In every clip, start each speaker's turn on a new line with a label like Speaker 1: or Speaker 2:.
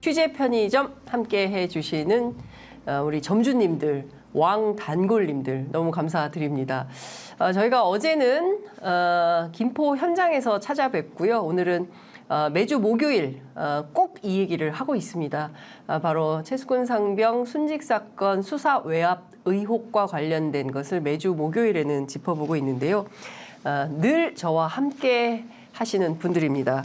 Speaker 1: 취재 편의점 함께 해주시는 우리 점주님들, 왕단골님들 너무 감사드립니다. 저희가 어제는 김포 현장에서 찾아뵙고요. 오늘은 매주 목요일 꼭 이 얘기를 하고 있습니다. 바로 최수근 상병 순직 사건 수사 외압 의혹과 관련된 것을 매주 목요일에는 짚어보고 있는데요. 늘 저와 함께 하시는 분들입니다.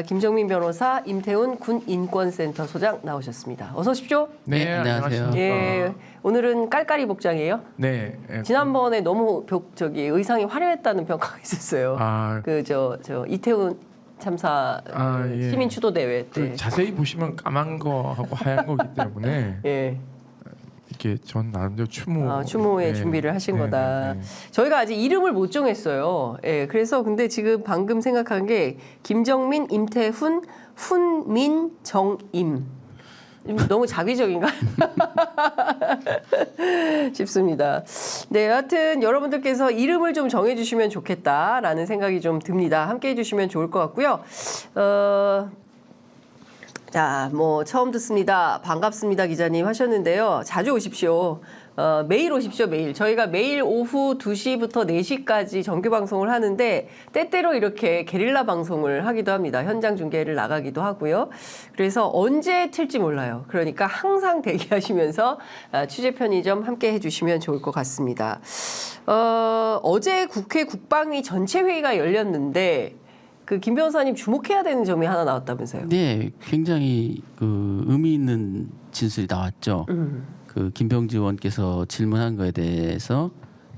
Speaker 1: 김정민 변호사, 임태훈 군인권센터 소장 나오셨습니다. 어서 오십시오.
Speaker 2: 네, 안녕하세요.
Speaker 1: 예, 오늘은 깔깔이 복장이에요.
Speaker 2: 네.
Speaker 1: 지난번에 너무 의상이 화려했다는 평가가 있었어요. 저 이태훈 참사
Speaker 2: 예.
Speaker 1: 시민 추도 대회 때.
Speaker 2: 자세히 보시면 까만 거하고 하얀 거기 때문에
Speaker 1: 예.
Speaker 2: 이렇게 전 나름대로
Speaker 1: 추모의 준비를 하신 거다.
Speaker 2: 네.
Speaker 1: 저희가 아직 이름을 못 정했어요. 예, 그래서 근데 지금 방금 생각한 게 김정민, 임태훈, 훈민, 정임. 너무 자기적인가 싶습니다. 네, 하여튼 여러분들께서 이름을 좀 정해주시면 좋겠다라는 생각이 좀 듭니다. 함께 해주시면 좋을 것 같고요. 자, 처음 듣습니다. 반갑습니다, 기자님 하셨는데요. 자주 오십시오. 매일 오십시오, 매일. 저희가 매일 오후 2시부터 4시까지 정규 방송을 하는데 때때로 이렇게 게릴라 방송을 하기도 합니다. 현장 중계를 나가기도 하고요. 그래서 언제 틀지 몰라요. 그러니까 항상 대기하시면서 취재 편의점 함께 해주시면 좋을 것 같습니다. 어제 국회 국방위 전체 회의가 열렸는데 김 변호사님 주목해야 되는 점이 하나 나왔다면서요?
Speaker 3: 네, 굉장히 의미 있는 진술이 나왔죠. 김병지 의원께서 질문한 거에 대해서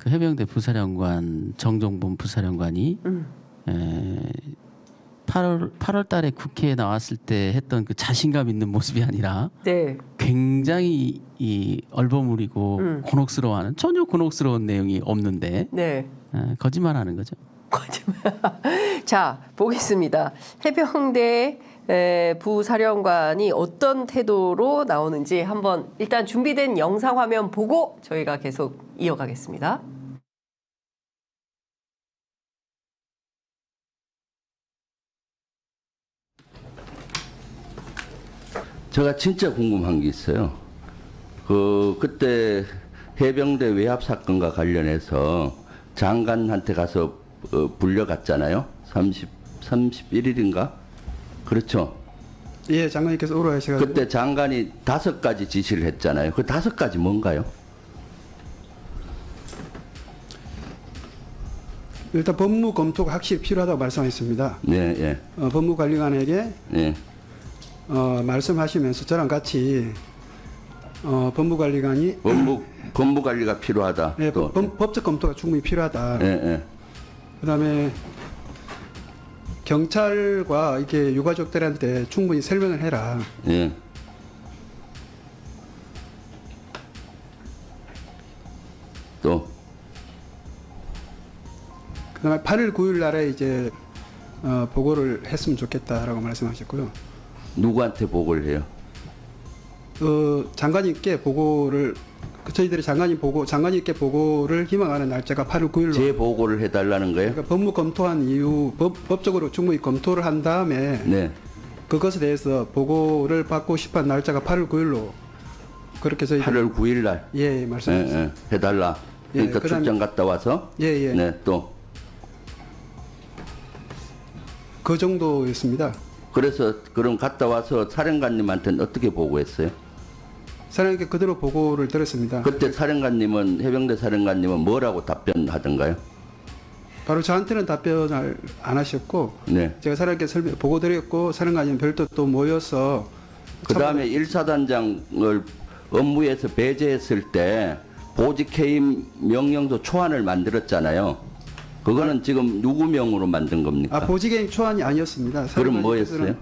Speaker 3: 해병대 부사령관 정종범 부사령관이 8월 달에 국회에 나왔을 때 했던 자신감 있는 모습이 아니라
Speaker 1: 네.
Speaker 3: 굉장히 얼버무리고 곤혹스러워하는, 전혀 곤혹스러운 내용이 없는데
Speaker 1: 네.
Speaker 3: 거짓말하는 거죠.
Speaker 1: 자, 보겠습니다. 해병대 부사령관이 어떤 태도로 나오는지 한번 일단 준비된 영상 화면 보고 저희가 계속 이어가겠습니다.
Speaker 4: 제가 진짜 궁금한 게 있어요. 그때 해병대 외압 사건과 관련해서 장관한테 가서 불려갔잖아요. 31일인가? 그렇죠.
Speaker 5: 예, 장관님께서 오라 하셔가지고.
Speaker 4: 그때 장관이 5가지 지시를 했잖아요. 그 5가지 뭔가요?
Speaker 5: 일단 법무 검토가 확실히 필요하다고 말씀하셨습니다.
Speaker 4: 네, 예.
Speaker 5: 법무관리관에게
Speaker 4: 예.
Speaker 5: 말씀하시면서 저랑 같이 법무관리관이
Speaker 4: 법무관리가 필요하다.
Speaker 5: 예,
Speaker 4: 또.
Speaker 5: 법적 검토가 충분히 필요하다.
Speaker 4: 예, 예.
Speaker 5: 그다음에 경찰과 이렇게 유가족들한테 충분히 설명을 해라.
Speaker 4: 예. 또.
Speaker 5: 그다음에 8월 9일 날에 이제 보고를 했으면 좋겠다라고 말씀하셨고요.
Speaker 4: 누구한테 보고를 해요?
Speaker 5: 장관님께 보고를 저희들이 장관님께 보고를 희망하는 날짜가 8월 9일로.
Speaker 4: 제 보고를 해달라는 거예요?
Speaker 5: 그러니까 법무 검토한 이후 법적으로 충분히 검토를 한 다음에
Speaker 4: 네.
Speaker 5: 그것에 대해서 보고를 받고 싶은 날짜가 8월 9일로 그렇게 저희
Speaker 4: 8월 9일 날.
Speaker 5: 예, 말씀하셨습니다.
Speaker 4: 예, 예. 해달라. 그러니까
Speaker 5: 그다음에-
Speaker 4: 출장 갔다 와서.
Speaker 5: 예, 예.
Speaker 4: 네, 또.
Speaker 5: 그 정도였습니다.
Speaker 4: 그래서 그럼 갔다 와서 사령관님한테는 어떻게 보고했어요?
Speaker 5: 사장님께 그대로 보고를 들었습니다.
Speaker 4: 그때 사령관님은 해병대 사령관님은 뭐라고 답변하던가요?
Speaker 5: 바로 저한테는 답변을 안 하셨고
Speaker 4: 네.
Speaker 5: 제가 사장님께 보고 드렸고 사령관님 별도 또 모여서
Speaker 4: 그 다음에 1사단장을 업무에서 배제했을 때 보직 해임 명령도 초안을 만들었잖아요. 그거는 지금 누구 명으로 만든 겁니까?
Speaker 5: 보직행 초안이 아니었습니다.
Speaker 4: 그럼 뭐였어요?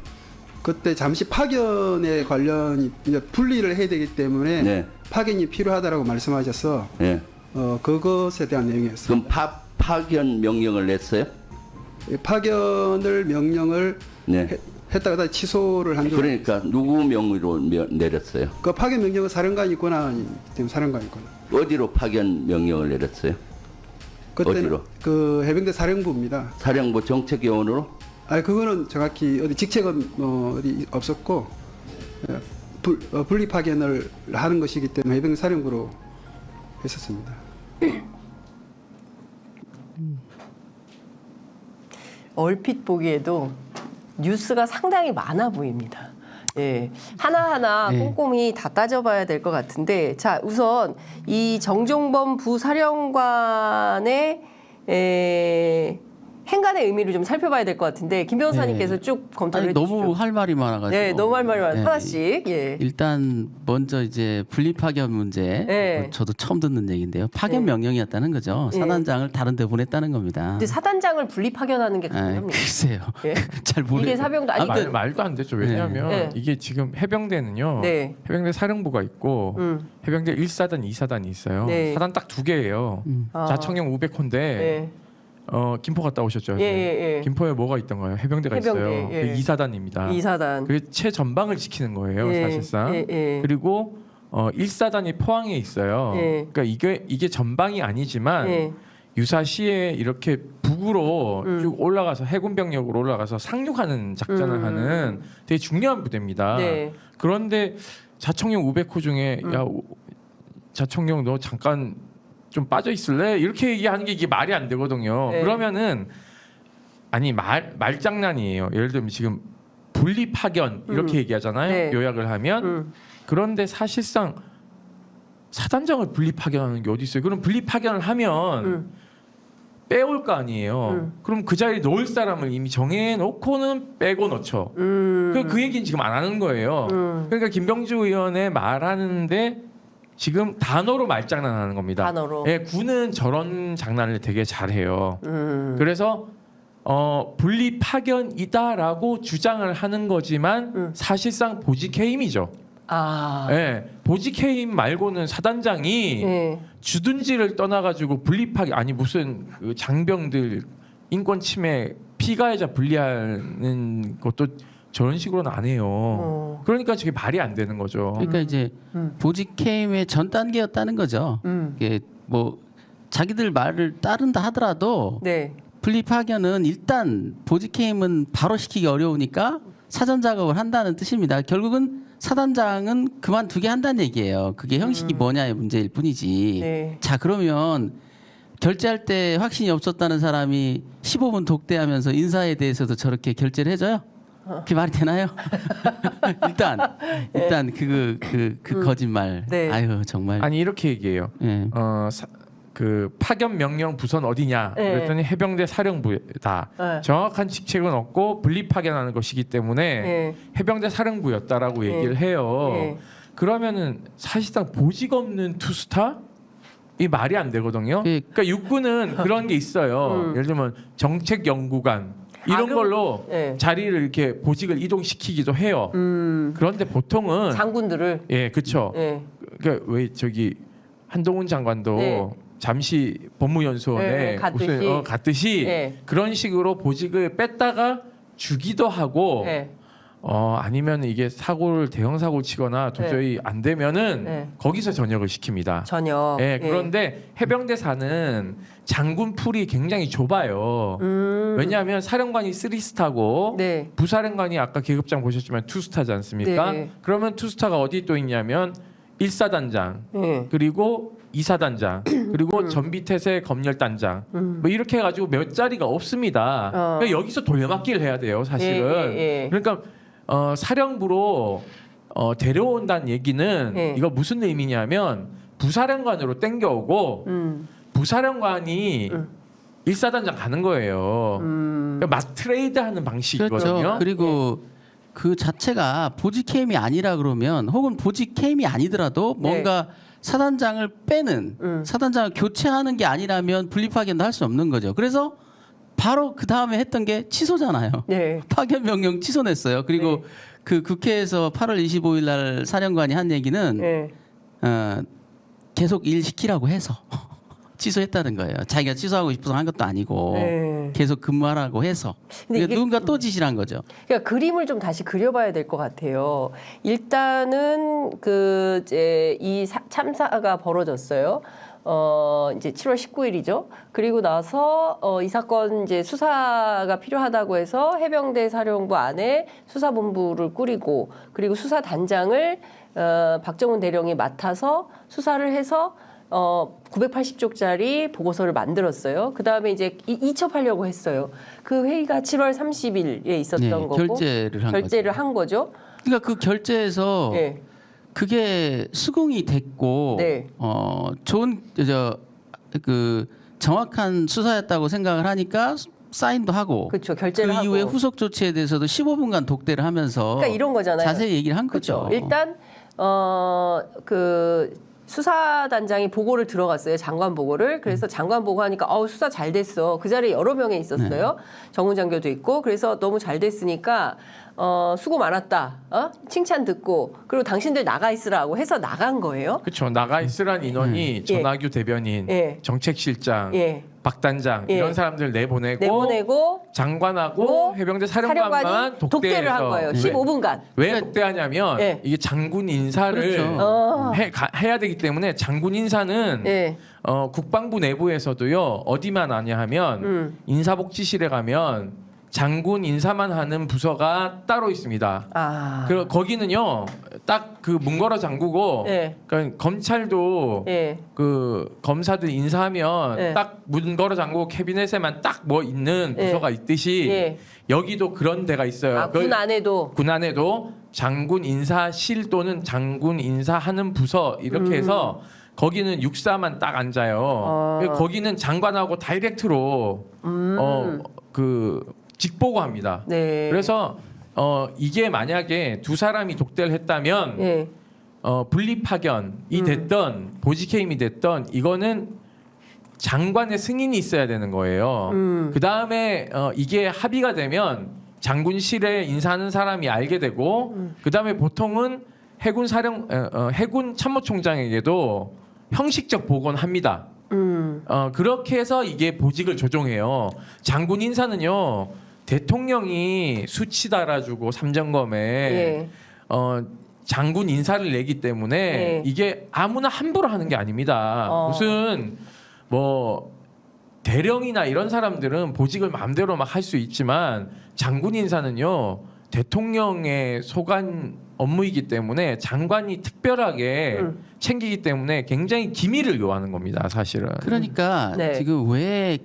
Speaker 5: 그때 잠시 파견에 관련 이제 분리를 해야 되기 때문에
Speaker 4: 네.
Speaker 5: 파견이 필요하다라고 말씀하셔서
Speaker 4: 네.
Speaker 5: 그것에 대한 내용이었어요.
Speaker 4: 그럼 파견 명령을 냈어요?
Speaker 5: 파견을 명령을
Speaker 4: 네.
Speaker 5: 했다가 취소를 한 줄.
Speaker 4: 그러니까 누구 명의로 내렸어요?
Speaker 5: 그 파견 명령은 사령관이 권한이기 때문에 사령관이 권한.
Speaker 4: 어디로 파견 명령을 내렸어요?
Speaker 5: 그때는
Speaker 4: 어디로?
Speaker 5: 그 해병대 사령부입니다.
Speaker 4: 사령부 정책위원으로?
Speaker 5: 그거는 정확히 어디 직책은 어디 없었고 분리 파견을 하는 것이기 때문에 해병대 사령부로 했었습니다.
Speaker 1: 얼핏 보기에도 뉴스가 상당히 많아 보입니다. 예, 하나하나
Speaker 3: 예.
Speaker 1: 꼼꼼히 다 따져봐야 될 것 같은데, 자, 우선 이 정종범 부사령관의 행간의 의미를 좀 살펴봐야 될 것 같은데, 김 변호사님께서 쭉 검토를
Speaker 3: 아니,
Speaker 1: 해주시죠.
Speaker 3: 너무 할 말이 많아가지고.
Speaker 1: 네, 너무 할 말이 많아요.
Speaker 3: 네.
Speaker 1: 하나씩. 예.
Speaker 3: 일단 먼저 이제 분리 파견 문제.
Speaker 1: 네.
Speaker 3: 저도 처음 듣는 얘기인데요. 파견
Speaker 1: 네.
Speaker 3: 명령이었다는 거죠.
Speaker 1: 네.
Speaker 3: 사단장을 다른 데 보냈다는 겁니다.
Speaker 1: 근데 사단장을 분리 파견하는 게 가능합니까?
Speaker 3: 글쎄요.
Speaker 1: 예.
Speaker 3: 잘 모르겠어요.
Speaker 1: 이게 사병도 아니
Speaker 3: 아무튼
Speaker 2: 말도 안 되죠. 왜냐하면
Speaker 1: 네.
Speaker 2: 이게 지금 해병대는요.
Speaker 1: 네.
Speaker 2: 해병대 사령부가 있고 해병대 1사단, 2사단이 있어요.
Speaker 1: 네.
Speaker 2: 사단 딱 2개예요.
Speaker 1: 아.
Speaker 2: 자청형 우백호인데
Speaker 1: 예.
Speaker 2: 김포 갔다 오셨죠?
Speaker 1: 예, 예, 예.
Speaker 2: 김포에 뭐가 있던가요? 해병대가
Speaker 1: 해병대,
Speaker 2: 있어요.
Speaker 1: 예.
Speaker 2: 2사단입니다.
Speaker 1: 이사단.
Speaker 2: 그게 최전방을 지키는 거예요,
Speaker 1: 예,
Speaker 2: 사실상.
Speaker 1: 예, 예.
Speaker 2: 그리고 1사단이 포항에 있어요.
Speaker 1: 예.
Speaker 2: 그러니까 이게 전방이 아니지만
Speaker 1: 예.
Speaker 2: 유사시에 이렇게 북으로 쭉 올라가서 해군 병력으로 올라가서 상륙하는 작전을 하는 되게 중요한 부대입니다.
Speaker 1: 네.
Speaker 2: 그런데 자청용 우백호 중에 야 자청용 너 잠깐 좀 빠져 있을래? 이렇게 얘기하는 게 이게 말이 안 되거든요.
Speaker 1: 네.
Speaker 2: 그러면은 아니 말장난이에요. 예를 들면 지금 분리 파견 이렇게 얘기하잖아요.
Speaker 1: 네.
Speaker 2: 요약을 하면 그런데 사실상 사단장을 분리 파견하는 게 어디 있어요? 그럼 분리 파견을 하면 빼올 거 아니에요. 그럼 그 자리에 넣을 사람을 이미 정해놓고는 빼고 넣죠. 그 얘기는 지금 안 하는 거예요. 그러니까 김병주 의원의 말하는데 지금 단어로 말장난하는 겁니다.
Speaker 1: 단어로.
Speaker 2: 예, 군은 저런 장난을 되게 잘해요. 그래서 분리 파견이다라고 주장을 하는 거지만 사실상 보직 해임이죠.
Speaker 1: 아.
Speaker 2: 예, 보직 해임 말고는 사단장이
Speaker 1: 예.
Speaker 2: 주둔지를 떠나가지고 분리 파견 아니 무슨 그 장병들 인권 침해 피가해자 분리하는 것도 저런 식으로는 안 해요. 그러니까 저게 말이 안 되는 거죠.
Speaker 3: 그러니까 이제 보직 해임의 전 단계였다는 거죠. 이게 뭐 자기들 말을 따른다 하더라도
Speaker 1: 네.
Speaker 3: 분리 파견은 일단 보직 해임은 바로 시키기 어려우니까 사전 작업을 한다는 뜻입니다. 결국은 사단장은 그만두게 한다는 얘기예요. 그게 형식이 뭐냐의 문제일 뿐이지.
Speaker 1: 네.
Speaker 3: 자, 그러면 결제할 때 확신이 없었다는 사람이 15분 독대하면서 인사에 대해서도 저렇게 결제를 해줘요? 그게 말이 되나요? 일단 그 거짓말.
Speaker 1: 네.
Speaker 3: 아유 정말.
Speaker 2: 아니 이렇게 얘기해요.
Speaker 3: 예.
Speaker 2: 그 파견 명령 부서는 어디냐?
Speaker 1: 네.
Speaker 2: 그랬더니 해병대 사령부다.
Speaker 1: 네.
Speaker 2: 정확한 직책은 없고 분리 파견하는 것이기 때문에
Speaker 1: 네.
Speaker 2: 해병대 사령부였다라고 얘기를 해요.
Speaker 1: 네.
Speaker 2: 그러면은 사실상 보직 없는 투스타? 이 말이 안 되거든요. 그러니까 육군은 그런 게 있어요. 예를 들면 정책연구관 이런
Speaker 1: 그럼-
Speaker 2: 걸로
Speaker 1: 네.
Speaker 2: 자리를 이렇게 보직을 이동시키기도 해요. 그런데 보통은
Speaker 1: 장군들을.
Speaker 2: 예, 그렇죠.
Speaker 1: 예.
Speaker 2: 그러니까 왜 저기 한동훈 장관도
Speaker 1: 네.
Speaker 2: 잠시 법무연수원에
Speaker 1: 네, 갔듯이.
Speaker 2: 무슨 갔듯이
Speaker 1: 네.
Speaker 2: 그런 식으로 보직을 뺐다가 주기도 하고
Speaker 1: 예.
Speaker 2: 아니면 이게 대형 사고 치거나 도저히 안 되면은
Speaker 1: 네.
Speaker 2: 거기서 전역을 시킵니다.
Speaker 1: 전역.
Speaker 2: 예, 그런데 해병대사는 장군 풀이 굉장히 좁아요. 왜냐하면 사령관이 3스타고
Speaker 1: 네.
Speaker 2: 부사령관이 아까 계급장 보셨지만 2스타지 않습니까?
Speaker 1: 네.
Speaker 2: 그러면 2스타가 어디 또 있냐면 1사단장
Speaker 1: 예.
Speaker 2: 그리고 2사단장 그리고 전비태세 검열단장 뭐 이렇게 해가지고 몇 자리가 없습니다. 그러니까 여기서 돌려막기를 해야 돼요, 사실은.
Speaker 1: 예.
Speaker 2: 그러니까 사령부로 데려온다는 얘기는
Speaker 1: 예.
Speaker 2: 이거 무슨 의미냐면 부사령관으로 땡겨오고 부사령관이 1사단장 가는 거예요. 그러니까 마스 트레이드하는 방식이거든요.
Speaker 3: 그렇죠. 그리고 그 자체가 보직 해임이 아니라 그러면 혹은 보직 해임이 아니더라도 뭔가 사단장을 빼는 사단장을 교체하는 게 아니라면 분리 파견도 할 수 없는 거죠. 그래서 바로 그 다음에 했던 게 취소잖아요.
Speaker 1: 네.
Speaker 3: 파견 명령 취소냈어요. 그리고 그 국회에서 8월 25일 날 사령관이 한 얘기는
Speaker 1: 예.
Speaker 3: 계속 일 시키라고 해서 취소했다는 거예요. 자기가 취소하고 싶어서 한 것도 아니고
Speaker 1: 네.
Speaker 3: 계속 근무하라고 해서
Speaker 1: 근데 이게-
Speaker 3: 누군가 또 지시한 거죠.
Speaker 1: 그러니까 그림을 좀 다시 그려봐야 될 것 같아요. 일단은 이 참사가 벌어졌어요. 이제 7월 19일이죠. 그리고 나서 이 사건 이제 수사가 필요하다고 해서 해병대 사령부 안에 수사본부를 꾸리고 그리고 수사단장을 박정훈 대령이 맡아서 수사를 해서 980쪽짜리 보고서를 만들었어요. 그 다음에 이제 이첩하려고 했어요. 그 회의가 7월 30일에 있었던
Speaker 3: 네,
Speaker 1: 거고
Speaker 3: 결재를
Speaker 1: 한 거죠.
Speaker 3: 그러니까 그 결재에서
Speaker 1: 네.
Speaker 3: 그게 수긍이 됐고
Speaker 1: 네.
Speaker 3: 좋은 그 정확한 수사였다고 생각을 하니까 사인도 하고
Speaker 1: 그렇죠. 결재를
Speaker 3: 그
Speaker 1: 하고.
Speaker 3: 이후에 후속 조치에 대해서도 15분간 독대를 하면서
Speaker 1: 그러니까 이런 거잖아요.
Speaker 3: 자세히 얘기를 한
Speaker 1: 그렇죠.
Speaker 3: 거죠.
Speaker 1: 일단 그 수사단장이 보고를 들어갔어요. 장관 보고를. 그래서 장관 보고하니까 수사 잘 됐어. 그 자리에 여러 명이 있었어요. 정훈 장교도 있고. 그래서 너무 잘 됐으니까 수고 많았다. 칭찬 듣고 그리고 당신들 나가 있으라고 해서 나간 거예요.
Speaker 2: 그렇죠. 나가 있으란 인원이 전하규 대변인,
Speaker 1: 예.
Speaker 2: 정책실장,
Speaker 1: 예.
Speaker 2: 박단장
Speaker 1: 예.
Speaker 2: 이런 사람들
Speaker 1: 내보내고
Speaker 2: 장관하고 해병대 사령관만
Speaker 1: 독대를 한 거예요. 15분간.
Speaker 2: 왜 독대하냐면
Speaker 1: 예.
Speaker 2: 이게 장군 인사를
Speaker 3: 그렇죠.
Speaker 2: 해야 되기 때문에 장군 인사는
Speaker 1: 예.
Speaker 2: 국방부 내부에서도요 어디만 하냐 하면 인사복지실에 가면 장군 인사만 하는 부서가 따로 있습니다. 거기는요 딱 그 문걸어 잠그고
Speaker 1: 예.
Speaker 2: 그러니까 검찰도
Speaker 1: 예.
Speaker 2: 그 검사들 인사하면
Speaker 1: 예.
Speaker 2: 딱 문 걸어 잠그고 캐비넷에만 딱 뭐 있는 부서가 있듯이
Speaker 1: 예.
Speaker 2: 여기도 그런 데가 있어요.
Speaker 1: 군 안에도.
Speaker 2: 군 안에도 장군 인사실 또는 장군 인사하는 부서 이렇게 해서 거기는 육사만 딱 앉아요. 거기는 장관하고 다이렉트로 그 직보고합니다.
Speaker 1: 네.
Speaker 2: 그래서 이게 만약에 두 사람이 독대를 했다면
Speaker 1: 예.
Speaker 2: 분리 파견이 됐던 보직해임이 됐던 이거는 장관의 승인이 있어야 되는 거예요. 그 다음에 이게 합의가 되면 장군실에 인사하는 사람이 알게 되고 그 다음에 보통은 해군 참모총장에게도 형식적 보고는 합니다. 그렇게 해서 이게 보직을 조정해요. 장군 인사는요 대통령이 수치 달아주고 삼점검에
Speaker 1: 예.
Speaker 2: 장군 인사를 내기 때문에
Speaker 1: 예.
Speaker 2: 이게 아무나 함부로 하는 게 아닙니다. 무슨 뭐 대령이나 이런 사람들은 보직을 마음대로 막 할 수 있지만 장군 인사는요 대통령의 소관 업무이기 때문에 장관이 특별하게 챙기기 때문에 굉장히 기밀을 요하는 겁니다, 사실은.
Speaker 3: 그러니까
Speaker 1: 네.
Speaker 3: 지금 왜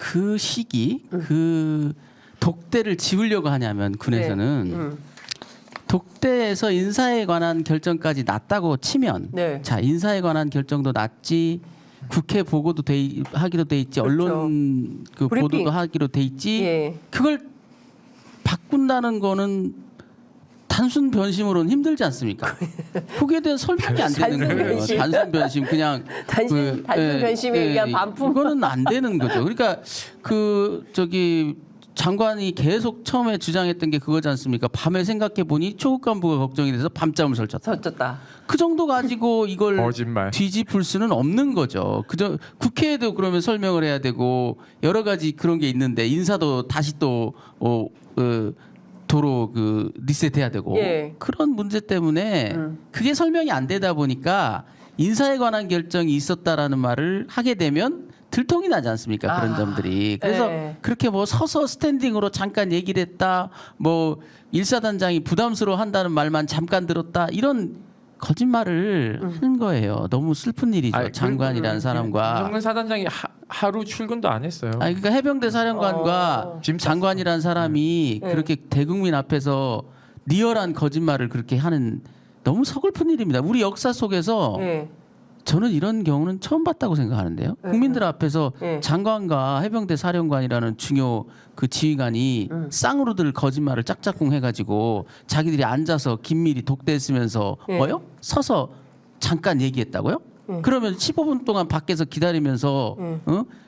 Speaker 3: 그 시기 그 독대를 지우려고 하냐면 군에서는 독대에서 인사에 관한 결정까지 났다고 치면
Speaker 1: 네.
Speaker 3: 자 인사에 관한 결정도 났지 국회 보고도 하기로 돼 있지
Speaker 1: 그렇죠.
Speaker 3: 언론 그
Speaker 1: 브리핑.
Speaker 3: 보도도 하기로 돼 있지
Speaker 1: 예.
Speaker 3: 그걸 바꾼다는 거는 단순 변심으로는 힘들지 않습니까? 거기에 대한 설명이 안 되는
Speaker 1: 단순
Speaker 3: 거예요.
Speaker 1: 변심.
Speaker 3: 단순 변심 그냥
Speaker 1: 단순 변심에 의한 반품.
Speaker 3: 이거는 안 되는 거죠. 그러니까 장관이 계속 처음에 주장했던 게 그거지 않습니까? 밤에 생각해 보니 초급 간부가 걱정이 돼서 밤잠을 설쳤다.
Speaker 1: 섰다.
Speaker 3: 그 정도 가지고 이걸
Speaker 2: 거짓말.
Speaker 3: 뒤집을 수는 없는 거죠. 국회에도 그러면 설명을 해야 되고 여러 가지 그런 게 있는데 인사도 다시 또 도로 리셋해야 되고
Speaker 1: 예.
Speaker 3: 그런 문제 때문에 그게 설명이 안 되다 보니까 인사에 관한 결정이 있었다라는 말을 하게 되면 들통이 나지 않습니까? 그런 점들이. 그래서
Speaker 1: 네.
Speaker 3: 그렇게 뭐 서서 스탠딩으로 잠깐 얘기를 했다. 뭐 일사단장이 부담스러워 한다는 말만 잠깐 들었다. 이런 거짓말을 하는 거예요. 너무 슬픈 일이죠.
Speaker 2: 아니,
Speaker 3: 장관이라는 사람과.
Speaker 2: 김성근 사단장이 하루 출근도 안 했어요.
Speaker 3: 아니 그러니까 해병대 사령관과
Speaker 2: 짐
Speaker 3: 장관이라는 사람이 그렇게 대국민 앞에서 리얼한 거짓말을 그렇게 하는 너무 서글픈 일입니다. 우리 역사 속에서
Speaker 1: 예.
Speaker 3: 저는 이런 경우는 처음 봤다고 생각하는데요. 국민들 앞에서
Speaker 1: 네.
Speaker 3: 장관과 해병대 사령관이라는 중요 그 지휘관이 쌍으로들 거짓말을 짝짝꿍 해가지고 자기들이 앉아서 긴밀히 독대했으면서
Speaker 1: 네.
Speaker 3: 뭐요? 서서 잠깐 얘기했다고요? 그러면 15분 동안 밖에서 기다리면서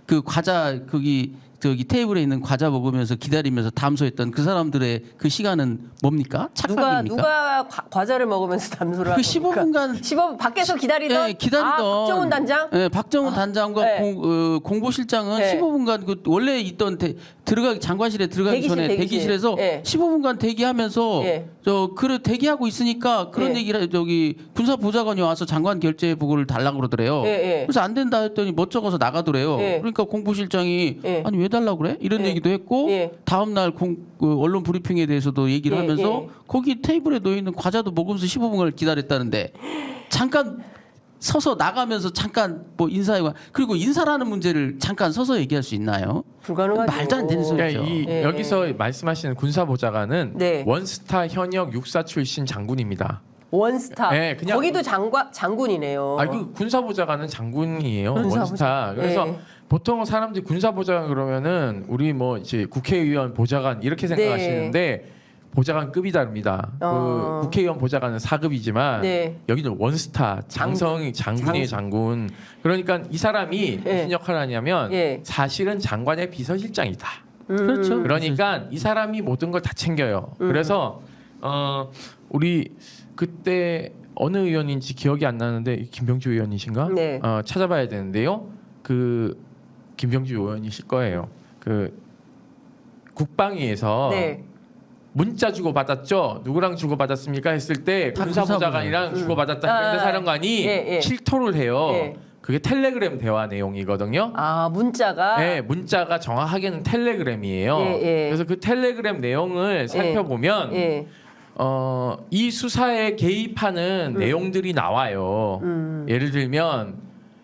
Speaker 3: 그 과자 거기 저기 테이블에 있는 과자 먹으면서 기다리면서 담소했던 그 사람들의 그 시간은 뭡니까? 착각입니까?
Speaker 1: 누가 과자를 먹으면서 담소를
Speaker 3: 그
Speaker 1: 합니까?
Speaker 3: 15분간
Speaker 1: 15분 밖에서 기다리던
Speaker 3: 네, 기다리던
Speaker 1: 박정훈 단장?
Speaker 3: 네, 박정훈 단장과
Speaker 1: 네.
Speaker 3: 공보실장은
Speaker 1: 네.
Speaker 3: 15분간 그 원래 있던 장관실에 들어가기
Speaker 1: 대기실,
Speaker 3: 전에
Speaker 1: 대기실.
Speaker 3: 대기실에서
Speaker 1: 네. 15분간
Speaker 3: 15분간 대기하면서
Speaker 1: 네.
Speaker 3: 대기하고 있으니까 그런
Speaker 1: 네.
Speaker 3: 얘기를 저기 군사보좌관이 와서 장관 결재 보고를 달라고 그러더래요.
Speaker 1: 네, 네.
Speaker 3: 그래서 안 된다 했더니 멋쩍어서 나가더래요.
Speaker 1: 네.
Speaker 3: 그러니까 공보실장이
Speaker 1: 네.
Speaker 3: 아니 왜 달라고 그래? 이런
Speaker 1: 네.
Speaker 3: 얘기도 했고
Speaker 1: 네.
Speaker 3: 다음 날 언론 브리핑에 대해서도 얘기를
Speaker 1: 네,
Speaker 3: 하면서
Speaker 1: 네.
Speaker 3: 거기 테이블에 놓여 있는 과자도 먹으면서 15분을 기다렸다는데 잠깐 서서 나가면서 잠깐 뭐 인사하고 그리고 인사라는 문제를 잠깐 서서 얘기할 수 있나요?
Speaker 1: 불가능하죠.
Speaker 3: 말도 안 되는 소리.
Speaker 2: 그러니까
Speaker 1: 네.
Speaker 2: 여기서 말씀하시는 군사보좌관은
Speaker 1: 네.
Speaker 2: 원스타 현역 육사 출신 장군입니다.
Speaker 1: 원스타.
Speaker 2: 네, 그냥-
Speaker 1: 거기도 장군이네요.
Speaker 2: 그 군사보좌관은 장군이에요.
Speaker 1: 군사보좌관.
Speaker 2: 원스타. 그래서
Speaker 1: 네.
Speaker 2: 보통 사람들이 군사보좌관 그러면은 우리 뭐 이제 국회의원 보좌관 이렇게 생각하시는데 보좌관급이 다릅니다. 그 국회의원 보좌관은 4급이지만
Speaker 1: 네.
Speaker 2: 여기는 원스타 장성이 장군이에요, 장군. 그러니까 이 사람이
Speaker 1: 네.
Speaker 2: 무슨 역할을 하냐면
Speaker 1: 예.
Speaker 2: 사실은 장관의 비서실장이다.
Speaker 3: 그렇죠.
Speaker 2: 그러니까 이 사람이 모든 걸 다 챙겨요. 그래서 우리 그때 어느 의원인지 기억이 안 나는데 김병주 의원이신가?
Speaker 1: 네.
Speaker 2: 찾아봐야 되는데요. 그 김병주 의원이실 거예요. 그 국방위에서
Speaker 1: 네.
Speaker 2: 문자 주고 받았죠. 누구랑 주고 받았습니까? 했을 때
Speaker 3: 다
Speaker 2: 군사보좌관이랑 주고 받았다. 그런데 사령관이
Speaker 1: 예, 예.
Speaker 2: 실토를 해요.
Speaker 1: 예.
Speaker 2: 그게 텔레그램 대화 내용이거든요.
Speaker 1: 문자가.
Speaker 2: 네, 문자가 정확하게는 텔레그램이에요.
Speaker 1: 예, 예.
Speaker 2: 그래서 그 텔레그램 내용을 살펴보면
Speaker 1: 예.
Speaker 2: 이 수사에 개입하는 내용들이 나와요. 예를 들면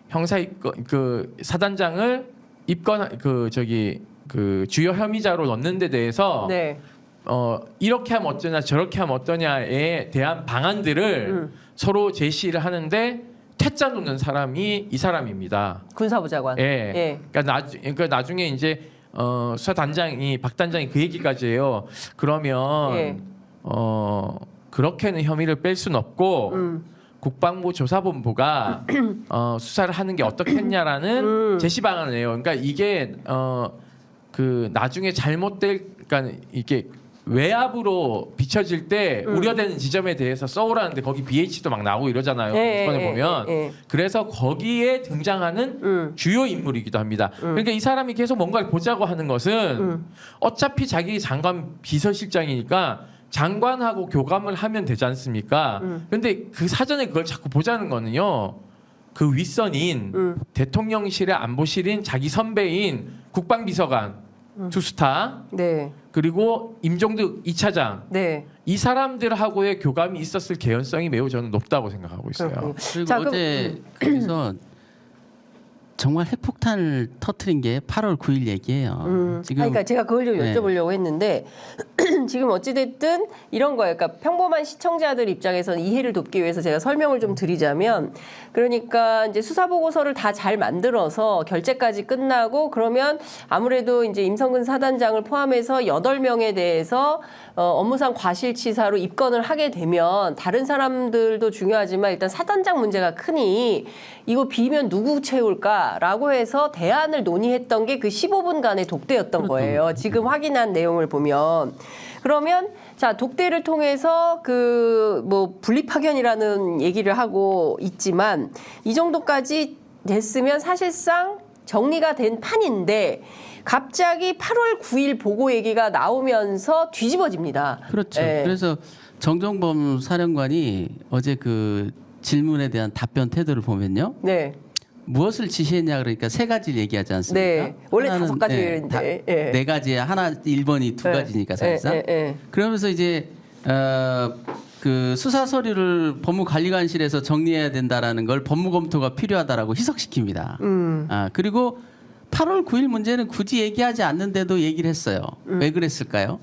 Speaker 2: 형사 입건 그 사단장을 입건 그 주요 혐의자로 넣는 데 대해서
Speaker 1: 네.
Speaker 2: 이렇게 하면 어쩌냐 저렇게 하면 어떠냐에 대한 방안들을 서로 제시를 하는데 퇴짜 놓는 사람이 이 사람입니다.
Speaker 1: 군사보좌관.
Speaker 2: 예. 그러니까 나중에 이제 수사단장이 박 단장이 그 얘기까지 해요. 그러면
Speaker 1: 예.
Speaker 2: 그렇게는 혐의를 뺄 수는 없고 국방부 조사본부가 수사를 하는 게 어떻겠냐라는 제시 방안을 해요. 그러니까 이게 그 나중에 그러니까 이게 외압으로 비춰질 때 우려되는 지점에 대해서 써오라는데 거기 BH도 막 나오고 이러잖아요. 이번에 보면 그래서 거기에 등장하는 주요 인물이기도 합니다. 그러니까 이 사람이 계속 뭔가를 보자고 하는 것은 어차피 자기 장관 비서실장이니까 장관하고 교감을 하면 되지 않습니까? 그런데 그 사전에 그걸 자꾸 보자는 거는요. 그 윗선인 대통령실의 안보실인 자기 선배인 국방비서관 투스타
Speaker 1: 네.
Speaker 2: 그리고 임종득 2차장
Speaker 1: 네.
Speaker 2: 이 사람들하고의 교감이 있었을 개연성이 매우 저는 높다고 생각하고 있어요.
Speaker 1: 그렇군요.
Speaker 3: 그리고
Speaker 1: 자, 그럼-
Speaker 3: 어제 거기서 정말 핵폭탄을 터트린 게 8월 9일 얘기예요. 지금
Speaker 1: 그러니까 제가 그걸 좀
Speaker 3: 네.
Speaker 1: 여쭤보려고 했는데 지금 어찌됐든 이런 거예요. 그러니까 평범한 시청자들 입장에서는 이해를 돕기 위해서 제가 설명을 좀 드리자면 그러니까 이제 수사 보고서를 다 잘 만들어서 결재까지 끝나고 그러면 아무래도 이제 임성근 사단장을 포함해서 8명에 대해서 업무상 과실치사로 입건을 하게 되면 다른 사람들도 중요하지만 일단 사단장 문제가 크니 이거 비면 누구 채울까라고 해서 대안을 논의했던 게 그 15분간의 독대였던 거예요. 지금 확인한 내용을 보면. 그러면 자 독대를 통해서 그 뭐 분리파견이라는 얘기를 하고 있지만 이 정도까지 됐으면 사실상 정리가 된 판인데 갑자기 8월 9일 보고 얘기가 나오면서 뒤집어집니다.
Speaker 3: 그렇죠.
Speaker 1: 예.
Speaker 3: 그래서 정정범 사령관이 어제 그 질문에 대한 답변 태도를 보면요.
Speaker 1: 네.
Speaker 3: 무엇을 지시했냐 그러니까 세 가지를 얘기하지 않습니까?
Speaker 1: 네. 원래
Speaker 3: 하나는,
Speaker 1: 5가지인데. 예.
Speaker 3: 네 가지에 하나 1번이 두
Speaker 1: 예.
Speaker 3: 가지니까 사실상.
Speaker 1: 예, 예, 예.
Speaker 3: 그러면서 이제 그 수사 서류를 법무관리관실에서 정리해야 된다라는 걸 법무검토가 필요하다라고 희석시킵니다. 그리고 8월 9일 문제는 굳이 얘기하지 않는데도 얘기를 했어요. 왜 그랬을까요?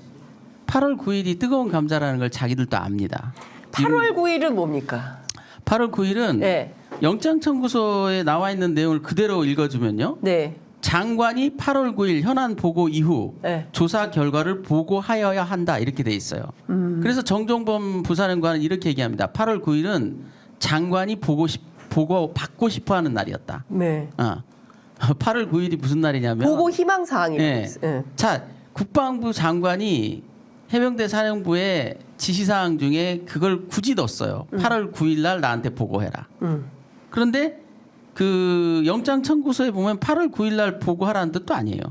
Speaker 3: 8월 9일이 뜨거운 감자라는 걸 자기들도 압니다.
Speaker 1: 8월 9일은 뭡니까?
Speaker 3: 8월 9일은
Speaker 1: 네.
Speaker 3: 영장 청구서에 나와 있는 내용을 그대로 읽어주면요.
Speaker 1: 네.
Speaker 3: 장관이 8월 9일 현안 보고 이후
Speaker 1: 네.
Speaker 3: 조사 결과를 보고하여야 한다 이렇게 돼 있어요. 그래서 정정범 부사령관은 이렇게 얘기합니다. 8월 9일은 장관이 보고 받고 싶어하는 날이었다.
Speaker 1: 네.
Speaker 3: 8월 9일이 무슨 날이냐면
Speaker 1: 보고 희망 사항이라고
Speaker 3: 네.
Speaker 1: 있어요. 예.
Speaker 3: 자, 국방부 장관이 해병대 사령부의 지시사항 중에 그걸 굳이 넣었어요. 8월 9일 날 나한테 보고해라. 그런데 그 영장 청구서에 보면 8월 9일 날 보고하라는 뜻도 아니에요.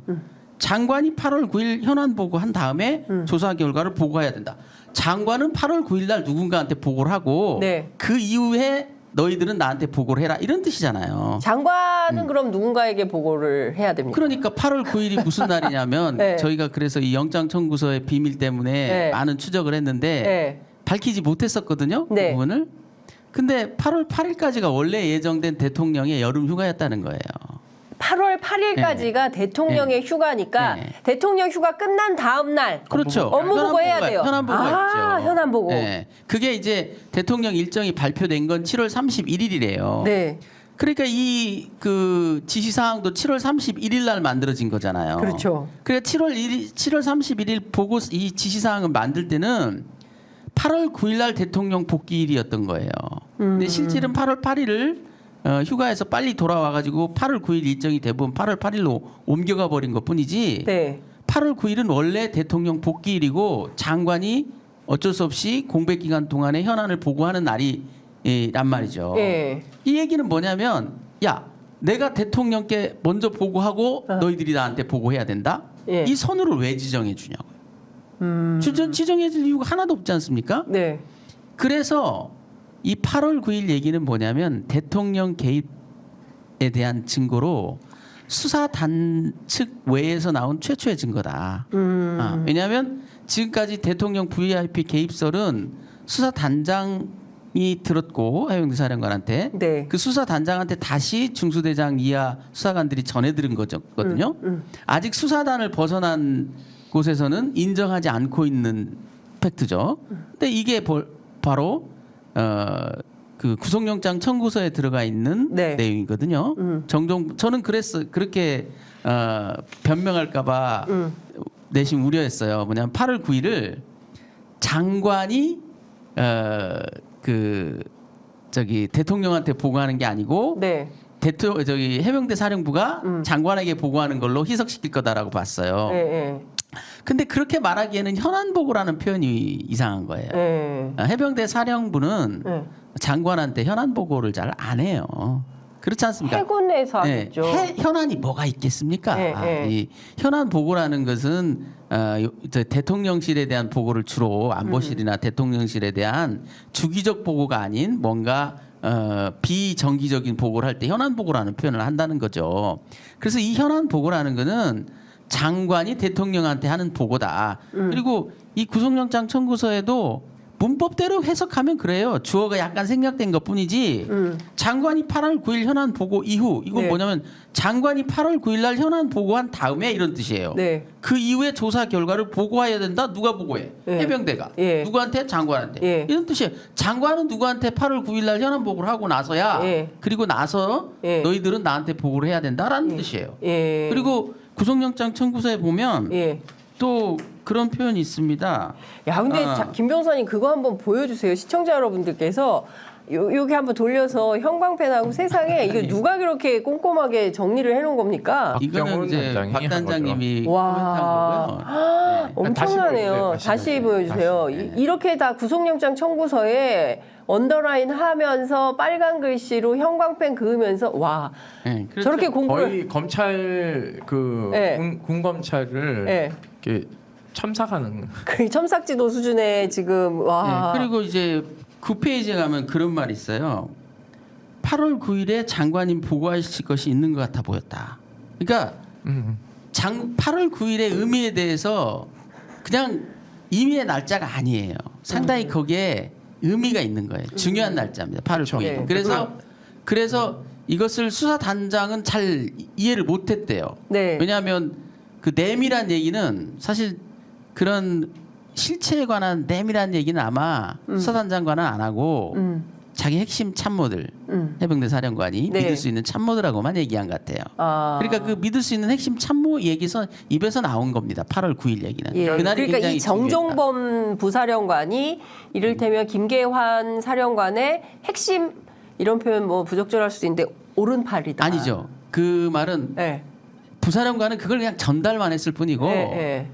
Speaker 3: 장관이 8월 9일 현안 보고한 다음에 조사 결과를 보고해야 된다. 장관은 8월 9일 날 누군가한테 보고를 하고
Speaker 1: 네.
Speaker 3: 그 이후에 너희들은 나한테 보고를 해라 이런 뜻이잖아요.
Speaker 1: 장관은 그럼 누군가에게 보고를 해야 됩니까?
Speaker 3: 그러니까 8월 9일이 무슨 날이냐면
Speaker 1: 네.
Speaker 3: 저희가 그래서 이 영장 청구서의 비밀 때문에
Speaker 1: 네.
Speaker 3: 많은 추적을 했는데
Speaker 1: 네.
Speaker 3: 밝히지 못했었거든요.
Speaker 1: 네.
Speaker 3: 그 부분을. 근데 8월 8일까지가 원래 예정된 대통령의 여름 휴가였다는 거예요.
Speaker 1: 8월 8일까지가 대통령의 휴가니까
Speaker 3: 네.
Speaker 1: 대통령 휴가 끝난 다음 날
Speaker 3: 그렇죠.
Speaker 1: 업무 보고 해야 돼요.
Speaker 3: 현안 보고가
Speaker 1: 아,
Speaker 3: 있죠.
Speaker 1: 현안 보고.
Speaker 3: 네. 그게 이제 대통령 일정이 발표된 건 7월 31일이래요.
Speaker 1: 네.
Speaker 3: 그러니까 이 그 지시 사항도 7월 31일 날 만들어진 거잖아요.
Speaker 1: 그렇죠.
Speaker 3: 그러니까 7월 31일 보고 이 지시 사항을 만들 때는 8월 9일 날 대통령 복귀일이었던 거예요. 근데 실질은 8월 8일을 휴가에서 빨리 돌아와 가지고 8월 9일 일정이 대부분 8월 8일로 옮겨가 버린 것뿐이지.
Speaker 1: 네.
Speaker 3: 8월 9일은 원래 대통령 복귀일이고 장관이 어쩔 수 없이 공백 기간 동안에 현안을 보고하는 날이란 말이죠.
Speaker 1: 예.
Speaker 3: 이 얘기는 뭐냐면 야 내가 대통령께 먼저 보고하고 너희들이 나한테 보고해야 된다.
Speaker 1: 예.
Speaker 3: 이 선호를 왜 지정해 주냐고요. 지정해 줄 이유가 하나도 없지 않습니까?
Speaker 1: 네.
Speaker 3: 그래서 이 8월 9일 얘기는 뭐냐면 대통령 개입에 대한 증거로 수사단 측 외에서 나온 최초의 증거다. 왜냐하면 지금까지 대통령 VIP 개입설은 수사단장이 들었고 해병대 사령관한테
Speaker 1: 네.
Speaker 3: 그 수사단장한테 다시 중수대장 이하 수사관들이 전해 들은 거거든요. 아직 수사단을 벗어난 곳에서는 인정하지 않고 있는 팩트죠. 근데 이게 바로 그 구속영장 청구서에 들어가 있는
Speaker 1: 네.
Speaker 3: 내용이거든요. 정종 저는 그렇게 변명할까봐 내심 우려했어요. 뭐냐면 8월 9일을 장관이 대통령한테 보고하는 게 아니고
Speaker 1: 네.
Speaker 3: 해병대 사령부가 장관에게 보고하는 걸로 희석시킬 거다라고 봤어요.
Speaker 1: 예. 예.
Speaker 3: 근데 그렇게 말하기에는 현안 보고라는 표현이 이상한 거예요.
Speaker 1: 예.
Speaker 3: 해병대 사령부는
Speaker 1: 예.
Speaker 3: 장관한테 현안 보고를 잘 안 해요. 그렇지 않습니까?
Speaker 1: 해군 내에서 하겠죠.
Speaker 3: 현안이 뭐가 있겠습니까?
Speaker 1: 예.
Speaker 3: 이 현안 보고라는 것은 대통령실에 대한 보고를 주로 안보실이나 대통령실에 대한 주기적 보고가 아닌 뭔가 비정기적인 보고를 할 때 현안 보고라는 표현을 한다는 거죠. 그래서 이 현안 보고라는 거는 장관이 대통령한테 하는 보고다. 그리고 이 구속영장 청구서에도 문법대로 해석하면 그래요. 주어가 약간 생략된 것뿐이지. 장관이 8월 9일 현안 보고 이후 이건
Speaker 1: 네.
Speaker 3: 뭐냐면 장관이 8월 9일 날 현안 보고한 다음에 이런 뜻이에요.
Speaker 1: 네.
Speaker 3: 그 이후에 조사 결과를 보고해야 된다. 누가 보고해?
Speaker 1: 예.
Speaker 3: 해병대가.
Speaker 1: 예.
Speaker 3: 누구한테? 장관한테.
Speaker 1: 예.
Speaker 3: 이런 뜻이에요. 장관은 누구한테 8월 9일 날 현안 보고를 하고 나서야
Speaker 1: 예.
Speaker 3: 그리고 나서
Speaker 1: 예.
Speaker 3: 너희들은 나한테 보고를 해야 된다라는 뜻이에요.
Speaker 1: 예.
Speaker 3: 그리고 구속영장 청구서에 보면
Speaker 1: 예.
Speaker 3: 또 그런 표현이 있습니다.
Speaker 1: 야, 근데
Speaker 3: 아.
Speaker 1: 김 변호사님 그거 한번 보여주세요. 시청자 여러분들께서 여기 한번 돌려서 형광펜하고 세상에 이거 누가 그렇게 꼼꼼하게 정리를 해놓은 겁니까?
Speaker 3: 이거는
Speaker 2: 박정훈
Speaker 3: 이제
Speaker 2: 단장이
Speaker 3: 박 단장님이
Speaker 1: 와.
Speaker 3: 코멘트한 거고요.
Speaker 1: 엄청나네요. 다시 보여주세요. 이렇게 다 구속영장 청구서에 언더라인 하면서 빨간 글씨로 형광펜 그으면서 와
Speaker 3: 네, 그렇죠.
Speaker 1: 저렇게 공부를
Speaker 2: 거의 검찰
Speaker 1: 네.
Speaker 2: 군 검찰을
Speaker 1: 네.
Speaker 2: 이렇게 첨삭하는
Speaker 1: 그 첨삭지도 수준의 지금 와
Speaker 3: 네, 그리고 이제 9페이지에 가면 그런 말이 있어요. 8월 9일에 장관님 보고하실 것이 있는 것 같아 보였다. 그러니까 8월 9일의 의미에 대해서 그냥 임의의 날짜가 아니에요. 상당히 거기에 의미가 있는 거예요. 중요한 날짜입니다. 8월 9일.
Speaker 1: 네.
Speaker 3: 그래서 이것을 수사단장은 잘 이해를 못했대요.
Speaker 1: 네.
Speaker 3: 왜냐하면 그 내밀한 얘기는 사실 그런 실체에 관한 내밀한 얘기는 아마 수사단장과는 안 하고 자기 핵심 참모들 해병대 사령관이
Speaker 1: 네.
Speaker 3: 믿을 수 있는 참모들하고만 얘기한 것 같아요.
Speaker 1: 아.
Speaker 3: 그러니까 그 믿을 수 있는 핵심 참모 얘기서 입에서 나온 겁니다. 8월 9일 얘기는.
Speaker 1: 예.
Speaker 3: 그날이
Speaker 1: 그러니까
Speaker 3: 굉장히
Speaker 1: 이 정종범 부사령관이 이를테면 김계환 사령관의 핵심 이런 표현 뭐 부적절할 수도 있는데 오른팔이다.
Speaker 3: 아니죠. 그 말은
Speaker 1: 네.
Speaker 3: 부사령관은 그걸 그냥 전달만 했을 뿐이고
Speaker 1: 네.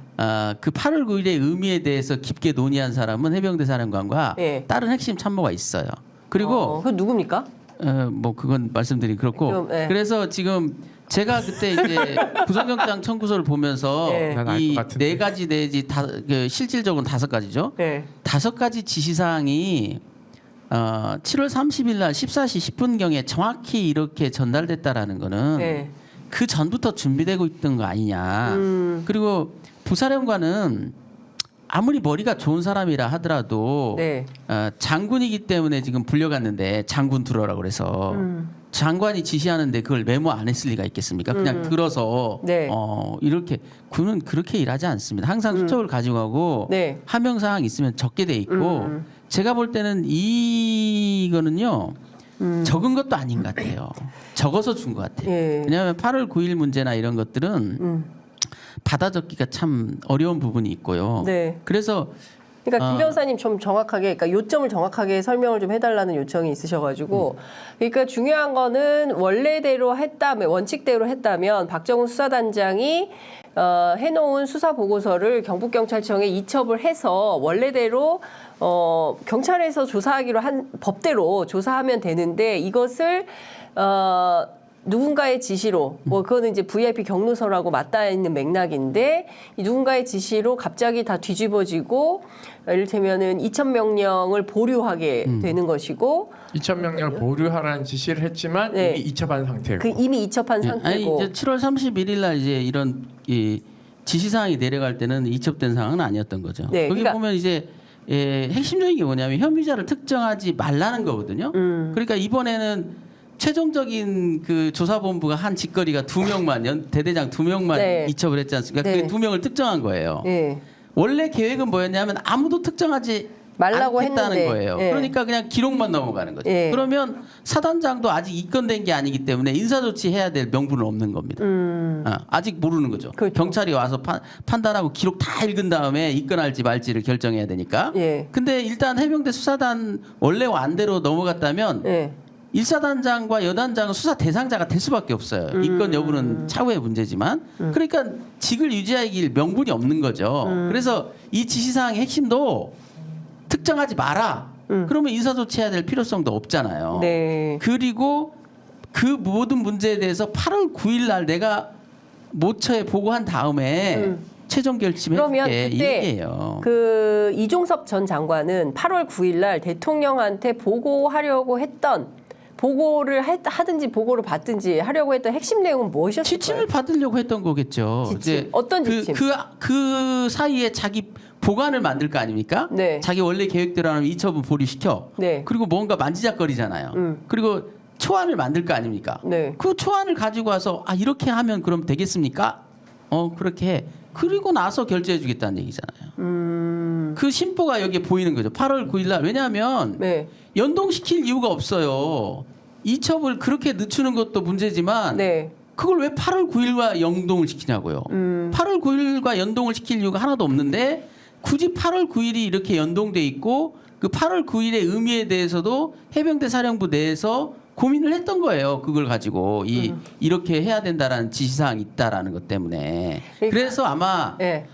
Speaker 3: 그 8월 9일의 의미에 대해서 깊게 논의한 사람은 해병대 사령관과
Speaker 1: 네.
Speaker 3: 다른 핵심 참모가 있어요. 그리고
Speaker 1: 그 누굽니까?
Speaker 3: 뭐 그건 말씀드리기 그렇고
Speaker 1: 좀, 네.
Speaker 3: 그래서 지금 제가 그때 이제 구속영장 청구서를 보면서
Speaker 1: 네.
Speaker 2: 난알
Speaker 3: 이
Speaker 2: 것 같은데.
Speaker 3: 4가지 내지 실질적으로는 5가지죠.
Speaker 1: 네.
Speaker 3: 5가지 지시사항이 7월 30일 날 14시 10분경에 정확히 이렇게 전달됐다라는 거는
Speaker 1: 네.
Speaker 3: 그 전부터 준비되고 있던 거 아니냐. 그리고 부사령관은 아무리 머리가 좋은 사람이라 하더라도
Speaker 1: 네.
Speaker 3: 장군이기 때문에 지금 불려갔는데 장군 들어라고 그래서 장관이 지시하는데 그걸 메모 안 했을 리가 있겠습니까? 그냥 들어서
Speaker 1: 네.
Speaker 3: 이렇게 군은 그렇게 일하지 않습니다. 항상 수첩을 가지고 가고
Speaker 1: 네.
Speaker 3: 하명사항 있으면 적게 돼 있고 제가 볼 때는 이거는요. 적은 것도 아닌 것 같아요. 적어서 준 것 같아요.
Speaker 1: 예.
Speaker 3: 왜냐하면 8월 9일 문제나 이런 것들은 받아 적기가 참 어려운 부분이 있고요.
Speaker 1: 네.
Speaker 3: 그래서
Speaker 1: 그러니까 김 변호사님 좀 정확하게, 그러니까 요점을 정확하게 설명을 좀 해달라는 요청이 있으셔가지고, 그러니까 중요한 거는 원래대로 했다면, 원칙대로 했다면 박정훈 수사단장이 해놓은 수사 보고서를 경북경찰청에 이첩을 해서 원래대로 경찰에서 조사하기로 한 법대로 조사하면 되는데 이것을 누군가의 지시로 뭐 그거는 이제 VIP 경로서라고 맞닿아 있는 맥락인데 이 누군가의 지시로 갑자기 다 뒤집어지고 이를테면은 2,000명령을 보류하게 되는 것이고
Speaker 2: 2,000명령을 보류하라는 지시를 했지만
Speaker 1: 네.
Speaker 2: 이미 이첩한 상태고.
Speaker 1: 그 이미 이첩한
Speaker 3: 아니
Speaker 1: 상태고
Speaker 3: 이제 7월 31일 날 이제 이런 이 지시사항이 내려갈 때는 이첩된 상황은 아니었던 거죠.
Speaker 1: 네,
Speaker 3: 여기
Speaker 1: 그러니까-
Speaker 3: 보면 이제 핵심적인 게 뭐냐면 혐의자를 특정하지 말라는 거거든요. 그러니까 이번에는 최종적인 그 조사본부가 한 짓거리가 2명만 대대장 2명만
Speaker 1: 네.
Speaker 3: 이첩을 했지 않습니까?
Speaker 1: 네.
Speaker 3: 그게 2명을 특정한 거예요.
Speaker 1: 예.
Speaker 3: 원래 계획은 뭐였냐면 아무도 특정하지
Speaker 1: 말라고
Speaker 3: 않겠다는
Speaker 1: 했는데,
Speaker 3: 거예요.
Speaker 1: 예.
Speaker 3: 그러니까 그냥 기록만 넘어가는 거죠.
Speaker 1: 예.
Speaker 3: 그러면 사단장도 아직 입건된 게 아니기 때문에 인사조치해야 될 명분은 없는 겁니다. 아직 모르는 거죠.
Speaker 1: 그렇죠.
Speaker 3: 경찰이 와서 판단하고 기록 다 읽은 다음에 입건할지 말지를 결정해야 되니까.
Speaker 1: 예.
Speaker 3: 근데 일단 해병대 수사단 원래 완대로 넘어갔다면
Speaker 1: 예.
Speaker 3: 1사단장과 여단장은 수사 대상자가 될 수밖에 없어요. 입건 여부는 차후의 문제지만. 그러니까 직을 유지하길 명분이 없는 거죠. 그래서 이 지시사항의 핵심도 특정하지 마라. 그러면 인사조치해야 될 필요성도 없잖아요.
Speaker 1: 네.
Speaker 3: 그리고 그 모든 문제에 대해서 8월 9일 날 내가 모처에 보고한 다음에 최종
Speaker 1: 그러면
Speaker 3: 결심했게
Speaker 1: 그때
Speaker 3: 얘기예요.
Speaker 1: 그 이종섭 전 장관은 8월 9일 날 대통령한테 보고하려고 했던 보고를 하든지 보고를 받든지 하려고 했던 핵심 내용은 무엇이었을까요?
Speaker 3: 지침을 받으려고 했던 거겠죠.
Speaker 1: 지침. 어떤 지침?
Speaker 3: 그 사이에 자기 보관을 만들 거 아닙니까?
Speaker 1: 네.
Speaker 3: 자기 원래 계획대로 하면 이첩은 보류시켜.
Speaker 1: 네.
Speaker 3: 그리고 뭔가 만지작거리잖아요. 그리고 초안을 만들 거 아닙니까?
Speaker 1: 네.
Speaker 3: 그 초안을 가지고 와서 이렇게 하면 그럼 되겠습니까? 그렇게 해. 그리고 나서 결제해 주겠다는 얘기잖아요. 그 심보가 여기에 보이는 거죠. 8월 9일 날. 왜냐하면
Speaker 1: 네.
Speaker 3: 연동시킬 이유가 없어요. 이첩을 그렇게 늦추는 것도 문제지만
Speaker 1: 네.
Speaker 3: 그걸 왜 8월 9일과 연동을 시키냐고요. 8월 9일과 연동을 시킬 이유가 하나도 없는데 굳이 8월 9일이 이렇게 연동돼 있고 그 8월 9일의 의미에 대해서도 해병대 사령부 내에서 고민을 했던 거예요. 그걸 가지고 이렇게 해야 된다라는 지시사항이 있다라는 것 때문에. 그래서 아마
Speaker 1: 네.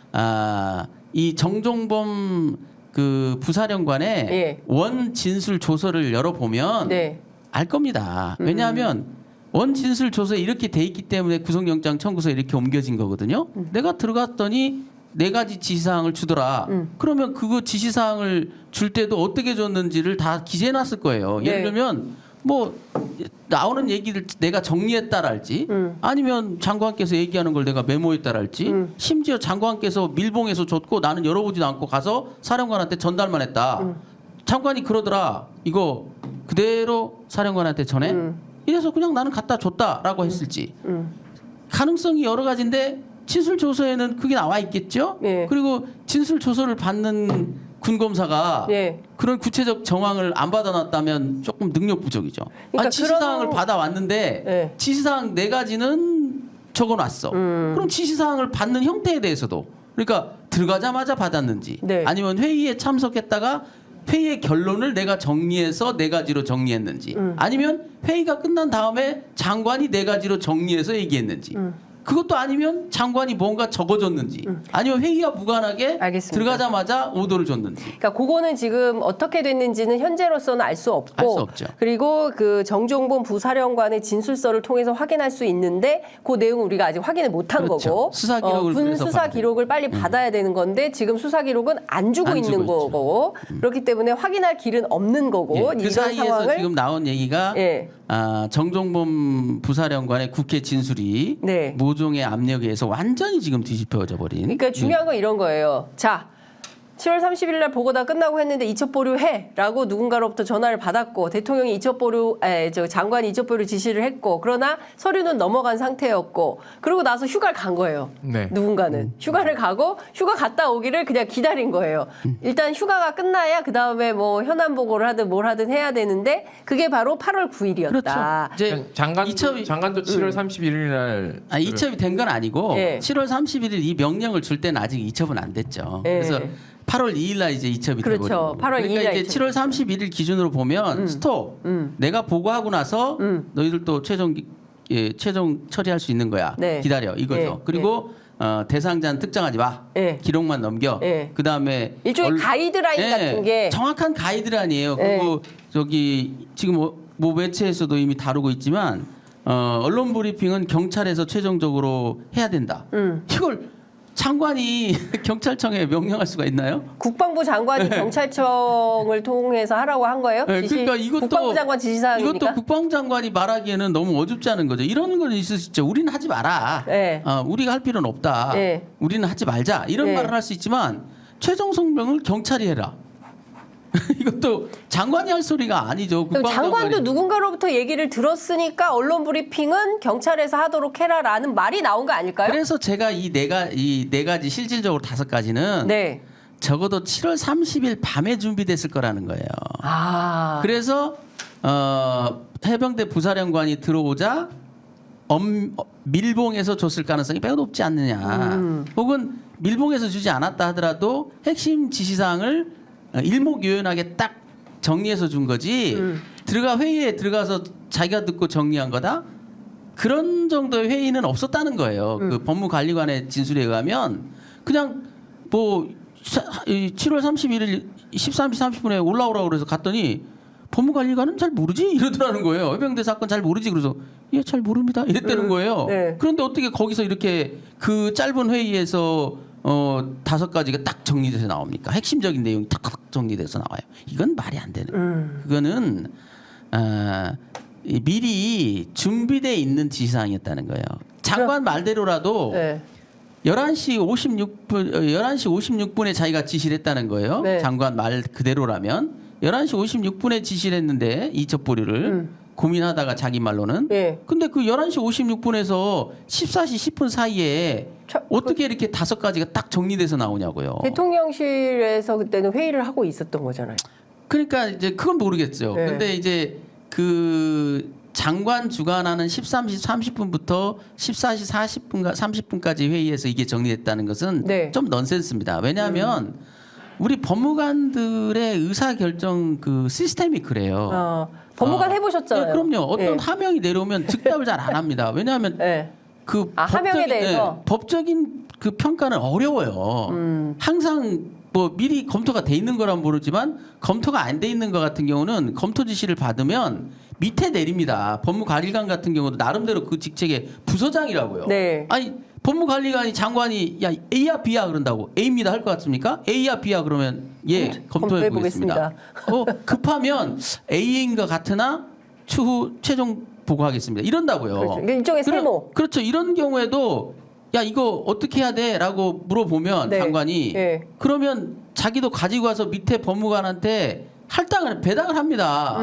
Speaker 3: 이 정종범 그 부사령관의
Speaker 1: 예.
Speaker 3: 원 진술 조서를 열어보면
Speaker 1: 네.
Speaker 3: 알 겁니다. 왜냐하면 원 진술 조서에 이렇게 돼 있기 때문에 구속영장 청구서에 이렇게 옮겨진 거거든요. 내가 들어갔더니 4가지 지시사항을 주더라. 그러면 그거 지시사항을 줄 때도 어떻게 줬는지를 다 기재해놨을 거예요. 예를
Speaker 1: 네.
Speaker 3: 들면 뭐 나오는 얘기를 내가 정리했다랄지 아니면 장관께서 얘기하는 걸 내가 메모했다랄지 심지어 장관께서 밀봉해서 줬고 나는 열어보지도 않고 가서 사령관한테 전달만 했다. 장관이 그러더라. 이거 그대로 사령관한테 전해? 이래서 그냥 나는 갖다 줬다라고 했을지. 가능성이 여러 가지인데 진술조서에는 그게 나와 있겠죠?
Speaker 1: 예.
Speaker 3: 그리고 진술조서를 받는 군검사가
Speaker 1: 예.
Speaker 3: 그런 구체적 정황을 안 받아놨다면 조금 능력 부족이죠.
Speaker 1: 그러니까
Speaker 3: 지시사항을
Speaker 1: 그런-
Speaker 3: 받아왔는데
Speaker 1: 예.
Speaker 3: 지시사항 4가지는 적어놨어. 그럼 지시사항을 받는 형태에 대해서도 그러니까 들어가자마자 받았는지
Speaker 1: 네.
Speaker 3: 아니면 회의에 참석했다가 회의의 결론을 내가 정리해서 네 가지로 정리했는지 아니면 회의가 끝난 다음에 장관이 네 가지로 정리해서 얘기했는지 그것도 아니면 장관이 뭔가 적어줬는지 아니면 회의와 무관하게
Speaker 1: 알겠습니다.
Speaker 3: 들어가자마자 오도를 줬는지
Speaker 1: 그러니까 그거는 지금 어떻게 됐는지는 현재로서는 알 수 없고,
Speaker 3: 알 수 없죠.
Speaker 1: 그리고 그 정종본 부사령관의 진술서를 통해서 확인할 수 있는데 그 내용 을 우리가 아직 확인을 못한
Speaker 3: 그렇죠.
Speaker 1: 거고,
Speaker 3: 수사 기록을
Speaker 1: 군
Speaker 3: 그래서
Speaker 1: 수사
Speaker 3: 받아야
Speaker 1: 기록을 빨리 받아야 되는 건데 지금 수사 기록은 안 주고
Speaker 3: 안
Speaker 1: 있는
Speaker 3: 주고 있죠.
Speaker 1: 거고, 그렇기 때문에 확인할 길은 없는 거고,
Speaker 3: 예, 그
Speaker 1: 이런
Speaker 3: 사이에서
Speaker 1: 상황을
Speaker 3: 지금 나온 얘기가
Speaker 1: 예.
Speaker 3: 정종범 부사령관의 국회 진술이
Speaker 1: 네.
Speaker 3: 모종의 압력에 의해서 완전히 지금 뒤집혀져 버린.
Speaker 1: 그러니까 중요한 건 이런 거예요. 자, 7월 30일 날 보고 다 끝나고 했는데 이첩 보류해라고 누군가로부터 전화를 받았고 대통령이 이첩 보류, 장관이 이첩 보류 지시를 했고 그러나 서류는 넘어간 상태였고 그러고 나서 휴가를 간 거예요.
Speaker 2: 네.
Speaker 1: 누군가는 휴가를 가고 휴가 갔다 오기를 그냥 기다린 거예요. 일단 휴가가 끝나야 그 다음에 뭐 현안 보고를 하든 뭘 하든 해야 되는데 그게 바로 8월 9일이었다.
Speaker 3: 그렇죠. 이제
Speaker 2: 장관도 7월 31일 날
Speaker 3: 이첩이 된 건 아니고
Speaker 1: 예.
Speaker 3: 7월 31일 이 명령을 줄 때는 아직 이첩은 안 됐죠.
Speaker 1: 예.
Speaker 3: 그래서 8월 2일 날 이제 이첩이
Speaker 1: 그렇죠.
Speaker 3: 돼버리고
Speaker 1: 8월 2일
Speaker 3: 그러니까
Speaker 1: 날
Speaker 3: 이제
Speaker 1: 이첩.
Speaker 3: 7월 31일 기준으로 보면 스톱. 내가 보고하고 나서 너희들 또 최종 처리할 수 있는 거야.
Speaker 1: 네.
Speaker 3: 기다려 이거죠.
Speaker 1: 예.
Speaker 3: 그리고 대상자는 특정하지 마.
Speaker 1: 예.
Speaker 3: 기록만 넘겨.
Speaker 1: 예.
Speaker 3: 그다음에
Speaker 1: 일종의 가이드라인 같은 게
Speaker 3: 정확한 가이드라인이에요. 그리고 저기 지금 뭐 매체에서도 이미 다루고 있지만 언론 브리핑은 경찰에서 최종적으로 해야 된다. 이걸 장관이 경찰청에 명령할 수가 있나요?
Speaker 1: 국방부 장관이 경찰청을 통해서 하라고 한 거예요?
Speaker 3: 네, 그러니까 이것도
Speaker 1: 국방부 장관 지시사항입니까?
Speaker 3: 이것도 국방부 장관이 말하기에는 너무 어줍지 않은 거죠. 이런 건 있을 수 있죠. 우리는 하지 마라.
Speaker 1: 네.
Speaker 3: 우리가 할 필요는 없다.
Speaker 1: 네.
Speaker 3: 우리는 하지 말자. 이런
Speaker 1: 네.
Speaker 3: 말을 할 수 있지만 최종 성명을 경찰이 해라. 이것도 장관이 할 소리가 아니죠.
Speaker 1: 그럼
Speaker 3: 국방부
Speaker 1: 장관도
Speaker 3: 장관이.
Speaker 1: 누군가로부터 얘기를 들었으니까 언론 브리핑은 경찰에서 하도록 해라라는 말이 나온 거 아닐까요?
Speaker 3: 그래서 제가 이 네 가지 실질적으로 5가지는
Speaker 1: 네.
Speaker 3: 적어도 7월 30일 밤에 준비됐을 거라는 거예요.
Speaker 1: 아.
Speaker 3: 그래서 해병대 부사령관이 들어오자 밀봉해서 줬을 가능성이 매우 높지 않느냐. 혹은 밀봉해서 주지 않았다 하더라도 핵심 지시사항을 일목요연하게 딱 정리해서 준 거지. 회의에 들어가서 자기가 듣고 정리한 거다. 그런 정도의 회의는 없었다는 거예요. 그 법무관리관의 진술에 의하면 그냥 뭐 7월 31일 13시 30분에 올라오라고 그래서 갔더니 법무관리관은 잘 모르지 이러더라는 거예요. 해병대 사건 잘 모르지 그래서 예 잘 모릅니다 이랬다는 거예요.
Speaker 1: 네.
Speaker 3: 그런데 어떻게 거기서 이렇게 그 짧은 회의에서 5가지가 딱 정리돼서 나옵니까? 핵심적인 내용이 탁탁 정리돼서 나와요. 이건 말이 안 되는. 그거는 미리 준비돼 있는 지시사항이었다는 거예요. 장관 말대로라도
Speaker 1: 네.
Speaker 3: 11시 56분에 자기가 지시를 했다는 거예요.
Speaker 1: 네.
Speaker 3: 장관 말 그대로라면 11시 56분에 지시를 했는데 이첩 보류를 고민하다가 자기 말로는.
Speaker 1: 네.
Speaker 3: 근데 그 11시 56분에서 14시 10분 사이에 어떻게 이렇게 5가지가 딱 정리돼서 나오냐고요.
Speaker 1: 대통령실에서 그때는 회의를 하고 있었던 거잖아요.
Speaker 3: 그러니까 이제 그건 모르겠죠.
Speaker 1: 네.
Speaker 3: 근데 이제 그 장관 주관하는 13시 30분부터 14시 40분과 30분까지 회의에서 이게 정리됐다는 것은
Speaker 1: 네.
Speaker 3: 좀 넌센스입니다. 왜냐하면 우리 법무관들의 의사 결정 그 시스템이 그래요.
Speaker 1: 법무관 해보셨잖아요.
Speaker 3: 네, 그럼요. 어떤
Speaker 1: 네.
Speaker 3: 하명이 내려오면 즉답을 잘 안 합니다. 왜냐하면
Speaker 1: 네.
Speaker 3: 그
Speaker 1: 하명에 대해서?
Speaker 3: 법적인 그 평가는 어려워요. 항상 뭐 미리 검토가 돼 있는 거란 모르지만 검토가 안 돼 있는 것 같은 경우는 검토 지시를 받으면 밑에 내립니다. 법무관리관 같은 경우도 나름대로 그 직책의 부서장이라고요.
Speaker 1: 네.
Speaker 3: 아니 법무관리관이 장관이 야 A야 B야 그런다고 A입니다 할 것 같습니까? A야 B야 그러면 예 검토해 보겠습니다. 급하면 A인 것 같으나 추후 최종 보고하겠습니다. 이런다고요.
Speaker 1: 그렇죠. 일종의 세모.
Speaker 3: 그렇죠. 이런 경우에도 야 이거 어떻게 해야 돼?라고 물어보면
Speaker 1: 네.
Speaker 3: 장관이
Speaker 1: 네.
Speaker 3: 그러면 자기도 가지고 와서 밑에 법무관한테 배당을 합니다.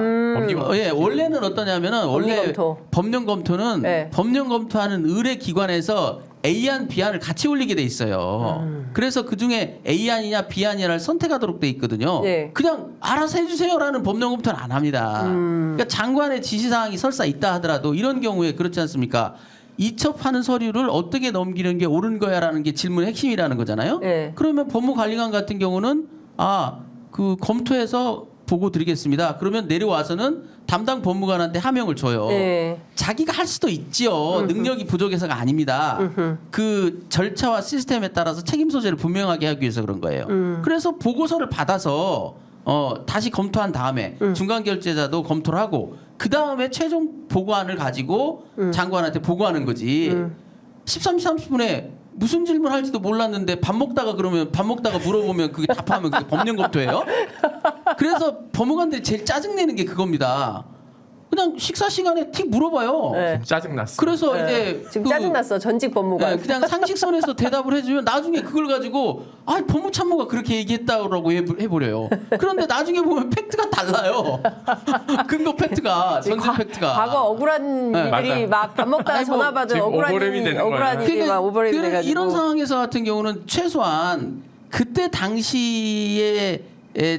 Speaker 3: 예, 원래는 어떠냐면은 원래
Speaker 1: 법리검토.
Speaker 3: 법령 검토는
Speaker 1: 네.
Speaker 3: 법령 검토하는 의뢰 기관에서 A안, B안을 같이 올리게 돼 있어요. 그래서 그 중에 A안이냐 B안이냐를 선택하도록 돼 있거든요.
Speaker 1: 네.
Speaker 3: 그냥 알아서 해주세요라는 법령 검토는 안 합니다. 그러니까 장관의 지시사항이 설사 있다 하더라도 이런 경우에 그렇지 않습니까? 이첩하는 서류를 어떻게 넘기는 게 옳은 거야라는 게 질문의 핵심이라는 거잖아요.
Speaker 1: 네.
Speaker 3: 그러면 법무관리관 같은 경우는 그 검토해서 보고 드리겠습니다. 그러면 내려와서는 담당 법무관한테 하명을 줘요.
Speaker 1: 네.
Speaker 3: 자기가 할 수도 있지요. 능력이 부족해서가 아닙니다. 그 절차와 시스템에 따라서 책임 소재를 분명하게 하기 위해서 그런 거예요. 그래서 보고서를 받아서 다시 검토한 다음에 중간 결재자도 검토를 하고 그 다음에 최종 보고안을 가지고 장관한테 보고하는 거지. 13시 30분에 무슨 질문할지도 몰랐는데 밥 먹다가 물어보면 그게 답하면 그게 법령 검토예요? 그래서 법무관들이 제일 짜증내는 게 그겁니다. 그냥 식사 시간에 틱 물어봐요.
Speaker 1: 네.
Speaker 2: 짜증났어.
Speaker 3: 그래서
Speaker 1: 네.
Speaker 3: 이제
Speaker 1: 지금 짜증났어. 전직 법무관.
Speaker 3: 그냥 상식선에서 대답을 해주면 나중에 그걸 가지고 법무참모가 그렇게 얘기했다고 해버려요. 그런데 나중에 보면 팩트가 달라요. 근거 팩트가 전직 팩트가.
Speaker 1: 과거 억울한 일들이
Speaker 2: 맞아.
Speaker 1: 막 밥 먹다가
Speaker 3: 아니, 뭐
Speaker 1: 전화 받은
Speaker 2: 지금
Speaker 1: 억울한
Speaker 2: 오버랩이 되는
Speaker 1: 억울한
Speaker 2: 거예요.
Speaker 1: 일이 막 오버랩이
Speaker 3: 그러니까
Speaker 1: 돼가지고
Speaker 3: 이런 상황에서 같은 경우는 최소한 그때 당시에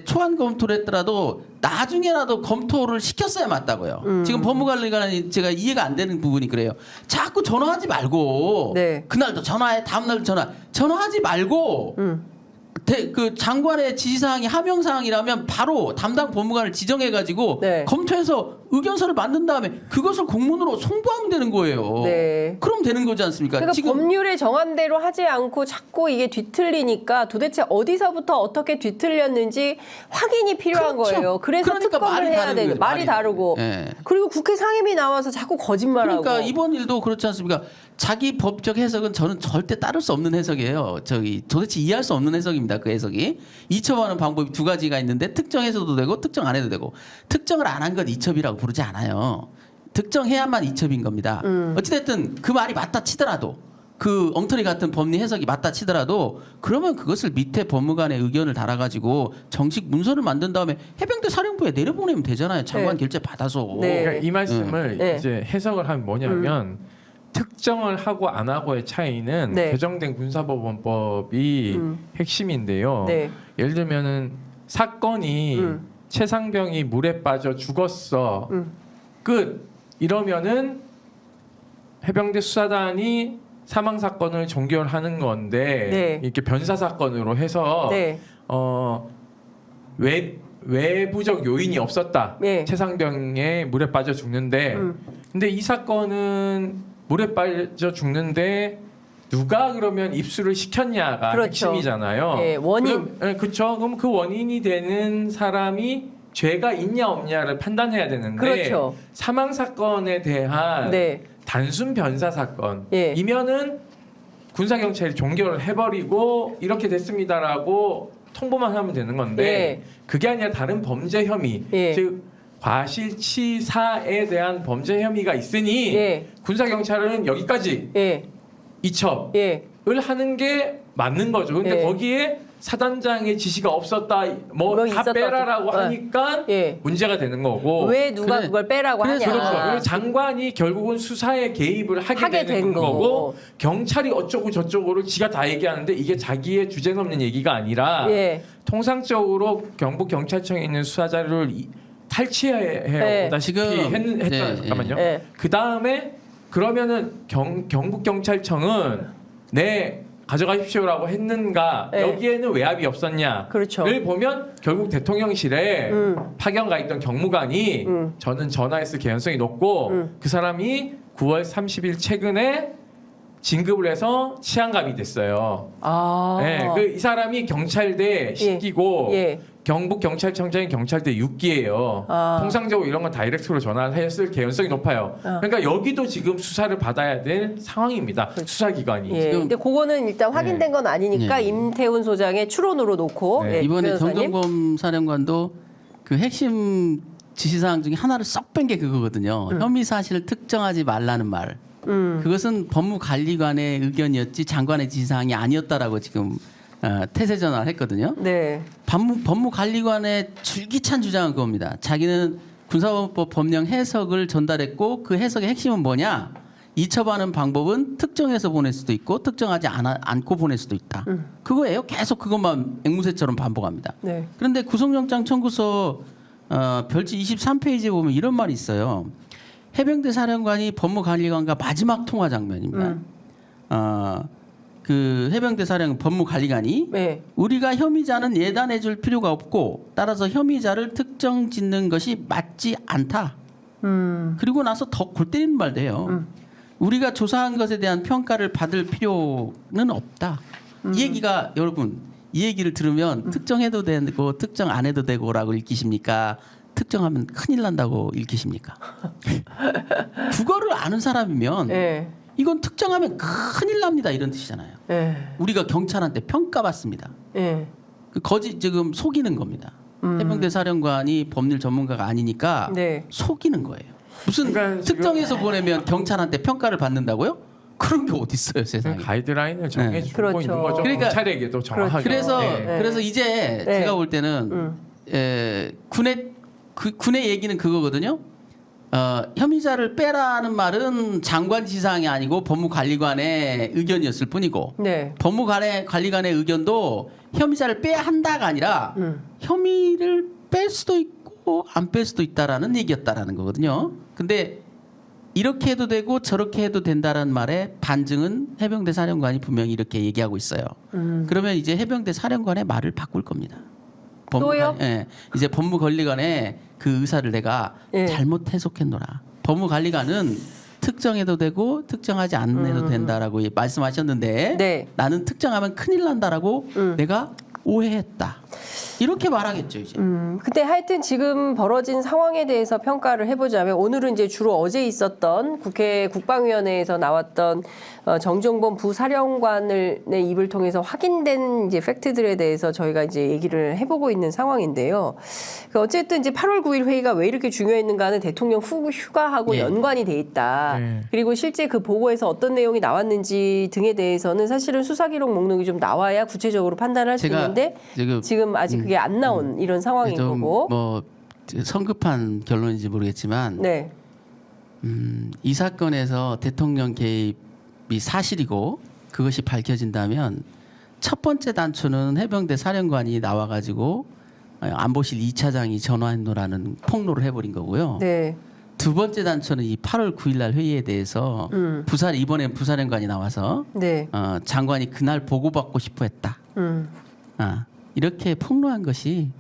Speaker 3: 초안 검토를 했더라도 나중에라도 검토를 시켰어야 맞다고요. 지금 법무관리관이 제가 이해가 안 되는 부분이 그래요. 자꾸 전화하지 말고
Speaker 1: 네.
Speaker 3: 그날도 전화해 다음날도 전화하지 말고 그 장관의 지시사항이 하명사항이라면 바로 담당 법무관을 지정해가지고
Speaker 1: 네.
Speaker 3: 검토해서 의견서를 만든 다음에 그것을 공문으로 송부하면 되는 거예요.
Speaker 1: 네.
Speaker 3: 그럼 되는 거지 않습니까?
Speaker 1: 그러니까
Speaker 3: 지금
Speaker 1: 법률에 정한대로 하지 않고 자꾸 이게 뒤틀리니까 도대체 어디서부터 어떻게 뒤틀렸는지 확인이 필요한
Speaker 3: 그렇죠.
Speaker 1: 거예요. 그래서
Speaker 3: 그러니까
Speaker 1: 특검을
Speaker 3: 말이
Speaker 1: 해야
Speaker 3: 다른
Speaker 1: 되는
Speaker 3: 거죠.
Speaker 1: 말이 다르고
Speaker 3: 예.
Speaker 1: 그리고 국회 상임위 나와서 자꾸 거짓말하고
Speaker 3: 그러니까 이번 일도 그렇지 않습니까? 자기 법적 해석은 저는 절대 따를 수 없는 해석이에요. 도대체 이해할 수 없는 해석입니다. 그 해석이 이첩하는 방법이 두 가지가 있는데 특정해서도 되고 특정 안 해도 되고 특정을 안 한 건 이첩이라고 부르지 않아요. 특정해야만 이첩인 겁니다. 어찌됐든 그 말이 맞다 치더라도 그 엉터리 같은 법리 해석이 맞다 치더라도 그러면 그것을 밑에 법무관의 의견을 달아가지고 정식 문서를 만든 다음에 해병대 사령부에 내려보내면 되잖아요. 장관
Speaker 1: 네.
Speaker 3: 결재 받아서.
Speaker 1: 네.
Speaker 2: 그러니까 이 말씀을
Speaker 1: 네.
Speaker 2: 이제 해석을 하면 뭐냐면 특정을 하고 안 하고의 차이는
Speaker 1: 네.
Speaker 2: 개정된 군사법원법이 핵심인데요.
Speaker 1: 네.
Speaker 2: 예를 들면은 사건이 최상병이 물에 빠져 죽었어. 끝. 이러면은 해병대 수사단이 사망 사건을 종결하는 건데
Speaker 1: 네.
Speaker 2: 이렇게 변사 사건으로 해서
Speaker 1: 네.
Speaker 2: 외부적 요인이 없었다.
Speaker 1: 네.
Speaker 2: 최상병에 물에 빠져 죽는데 근데 이 사건은 물에 빠져 죽는데 누가 그러면 입수를 시켰냐가
Speaker 1: 그렇죠.
Speaker 2: 핵심이잖아요.
Speaker 1: 네, 원인.
Speaker 2: 그렇죠. 그럼 그 원인이 되는 사람이 죄가 있냐 없냐를 판단해야 되는데
Speaker 1: 그렇죠.
Speaker 2: 사망 사건에 대한
Speaker 1: 네.
Speaker 2: 단순 변사 사건이면은 군사 경찰이 종결을 해버리고 이렇게 됐습니다라고 통보만 하면 되는 건데
Speaker 1: 예.
Speaker 2: 그게 아니라 다른 범죄 혐의,
Speaker 1: 예.
Speaker 2: 즉 과실치사에 대한 범죄 혐의가 있으니
Speaker 1: 예.
Speaker 2: 군사 경찰은 여기까지
Speaker 1: 예.
Speaker 2: 이첩을
Speaker 1: 예.
Speaker 2: 하는 게 맞는 거죠. 근데
Speaker 1: 예.
Speaker 2: 거기에 사단장의 지시가 없었다, 뭐 다
Speaker 1: 있었다,
Speaker 2: 빼라라고
Speaker 1: 없었다.
Speaker 2: 하니까
Speaker 1: 예.
Speaker 2: 문제가 되는 거고.
Speaker 1: 왜 누가
Speaker 3: 그래.
Speaker 1: 그걸 빼라고
Speaker 3: 그래서
Speaker 1: 하냐?
Speaker 2: 그렇죠. 그리고 장관이 결국은 수사에 개입을 하게 되는
Speaker 1: 된 거고.
Speaker 2: 경찰이 어쩌고 저쩌고를 지가 다 얘기하는데 이게 자기의 주제 넘는 얘기가 아니라
Speaker 1: 예.
Speaker 2: 통상적으로 경북 경찰청에 있는 수사 자료를 탈취해
Speaker 1: 네.
Speaker 2: 오다시피
Speaker 3: 지금
Speaker 2: 했잖아요. 잠깐만요.
Speaker 1: 네.
Speaker 2: 그 다음에 그러면은 경북 경찰청은 가져가십시오라고 했는가
Speaker 1: 네.
Speaker 2: 여기에는 외압이 없었냐를
Speaker 1: 그렇죠.
Speaker 2: 보면 결국 대통령실에 파견 가 있던 경무관이 저는 전화했을 개연성이 높고 그 사람이 9월 30일 최근에 진급을 해서 치안감이 됐어요.
Speaker 1: 아.
Speaker 2: 네, 이 사람이 경찰대 식기고
Speaker 1: 예.
Speaker 2: 경북 경찰청장이 경찰대 6기예요.
Speaker 1: 아.
Speaker 2: 통상적으로 이런 건 다이렉트로 전화를 했을 개연성이 높아요. 그러니까 여기도 지금 수사를 받아야 될 상황입니다. 수사기관이.
Speaker 1: 예. 근데 그거는 일단 확인된 건 아니니까
Speaker 3: 예.
Speaker 1: 임태훈 소장의 추론으로 놓고
Speaker 2: 네.
Speaker 1: 예,
Speaker 3: 이번에
Speaker 1: 변호사님.
Speaker 3: 정정범 사령관도 그 핵심 지시사항 중에 하나를 썩 뺀 게 그거거든요. 혐의 사실을 특정하지 말라는 말. 그것은 법무관리관의 의견이었지 장관의 지시사항이 아니었다라고 지금 태세 전환을 했거든요.
Speaker 1: 네.
Speaker 3: 법무관리관의 줄기찬 주장은 그겁니다. 자기는 군사법원법 법령 해석을 전달했고 그 해석의 핵심은 뭐냐? 이첩하는 방법은 특정해서 보낼 수도 있고 특정하지 않고 보낼 수도 있다. 그거예요. 계속 그것만 앵무새처럼 반복합니다.
Speaker 1: 네.
Speaker 3: 그런데 구속영장 청구서 별지 23페이지에 보면 이런 말이 있어요. 해병대 사령관이 법무관리관과 마지막 통화 장면입니다. 그 해병대 사령 법무관리관이
Speaker 1: 네.
Speaker 3: 우리가 혐의자는 예단해 줄 필요가 없고 따라서 혐의자를 특정 짓는 것이 맞지 않다. 그리고 나서 더 골 때리는 말도 해요. 우리가 조사한 것에 대한 평가를 받을 필요는 없다. 이 얘기가 여러분 이 얘기를 들으면 특정해도 되고 특정 안 해도 되고라고 읽히십니까? 특정하면 큰일 난다고 읽히십니까? 국어를 아는 사람이면
Speaker 1: 네.
Speaker 3: 이건 특정하면 큰일 납니다 이런 뜻이잖아요.
Speaker 1: 네.
Speaker 3: 우리가 경찰한테 평가받습니다.
Speaker 1: 네.
Speaker 3: 그 거짓 지금 속이는 겁니다. 해병대 사령관이 법률 전문가가 아니니까
Speaker 1: 네.
Speaker 3: 속이는 거예요. 무슨
Speaker 2: 그러니까 지금-
Speaker 3: 특정해서 보내면 경찰한테 평가를 받는다고? 그런 게 어디 있어요 세상에.
Speaker 2: 가이드라인을 정해주고
Speaker 1: 그렇죠.
Speaker 2: 있는 거죠.
Speaker 3: 그러니까-
Speaker 2: 경찰에게도 정확하게.
Speaker 3: 그래서
Speaker 2: 네.
Speaker 3: 그래서 이제
Speaker 1: 네.
Speaker 3: 제가 볼 때는 군의 얘기는 그거거든요. 혐의자를 빼라는 말은 장관 지상이 아니고 법무관리관의 의견이었을 뿐이고
Speaker 1: 네.
Speaker 3: 법무관리관의 의견도 혐의자를 빼야 한다가 아니라 혐의를 뺄 수도 있고 안 뺄 수도 있다라는 얘기였다라는 거거든요. 근데 이렇게 해도 되고 저렇게 해도 된다라는 말에 반증은 해병대 사령관이 분명히 이렇게 얘기하고 있어요. 그러면 이제 해병대 사령관의 말을 바꿀 겁니다.
Speaker 1: 또요?
Speaker 3: 예, 이제 법무관리관의 그 의사를 내가
Speaker 1: 예.
Speaker 3: 잘못 해석했노라. 법무관리관은 특정해도 되고 특정하지 않아도 된다라고 말씀하셨는데
Speaker 1: 네.
Speaker 3: 나는 특정하면 큰일 난다라고 내가 오해했다. 이렇게 말하겠죠 이제.
Speaker 1: 근데 하여튼 지금 벌어진 상황에 대해서 평가를 해보자면 오늘은 이제 주로 어제 있었던 국회 국방위원회에서 나왔던 정종범 부사령관의 입을 통해서 확인된 이제 팩트들에 대해서 저희가 이제 얘기를 해보고 있는 상황인데요. 어쨌든 이제 8월 9일 회의가 왜 이렇게 중요했는가는 대통령 휴가하고
Speaker 3: 예.
Speaker 1: 연관이 돼 있다.
Speaker 2: 네.
Speaker 1: 그리고 실제 그 보고에서 어떤 내용이 나왔는지 등에 대해서는 사실은 수사기록 목록이 좀 나와야 구체적으로 판단을 할 수
Speaker 3: 제가
Speaker 1: 있는데 지금 아직 그게 안 나온 이런 상황인
Speaker 3: 좀
Speaker 1: 거고.
Speaker 3: 뭐 성급한 결론인지 모르겠지만
Speaker 1: 네.
Speaker 3: 이 사건에서 대통령 개입이 사실이고 그것이 밝혀진다면 첫 번째 단추는 해병대 사령관이 나와가지고 안보실 2차장이 전화했노라는 폭로를 해버린 거고요.
Speaker 1: 네.
Speaker 3: 두 번째 단추는 이 8월 9일 날 회의에 대해서 이번엔 부사령관이 나와서
Speaker 1: 네.
Speaker 3: 장관이 그날 보고받고 싶어했다. 이렇게 폭로한 것이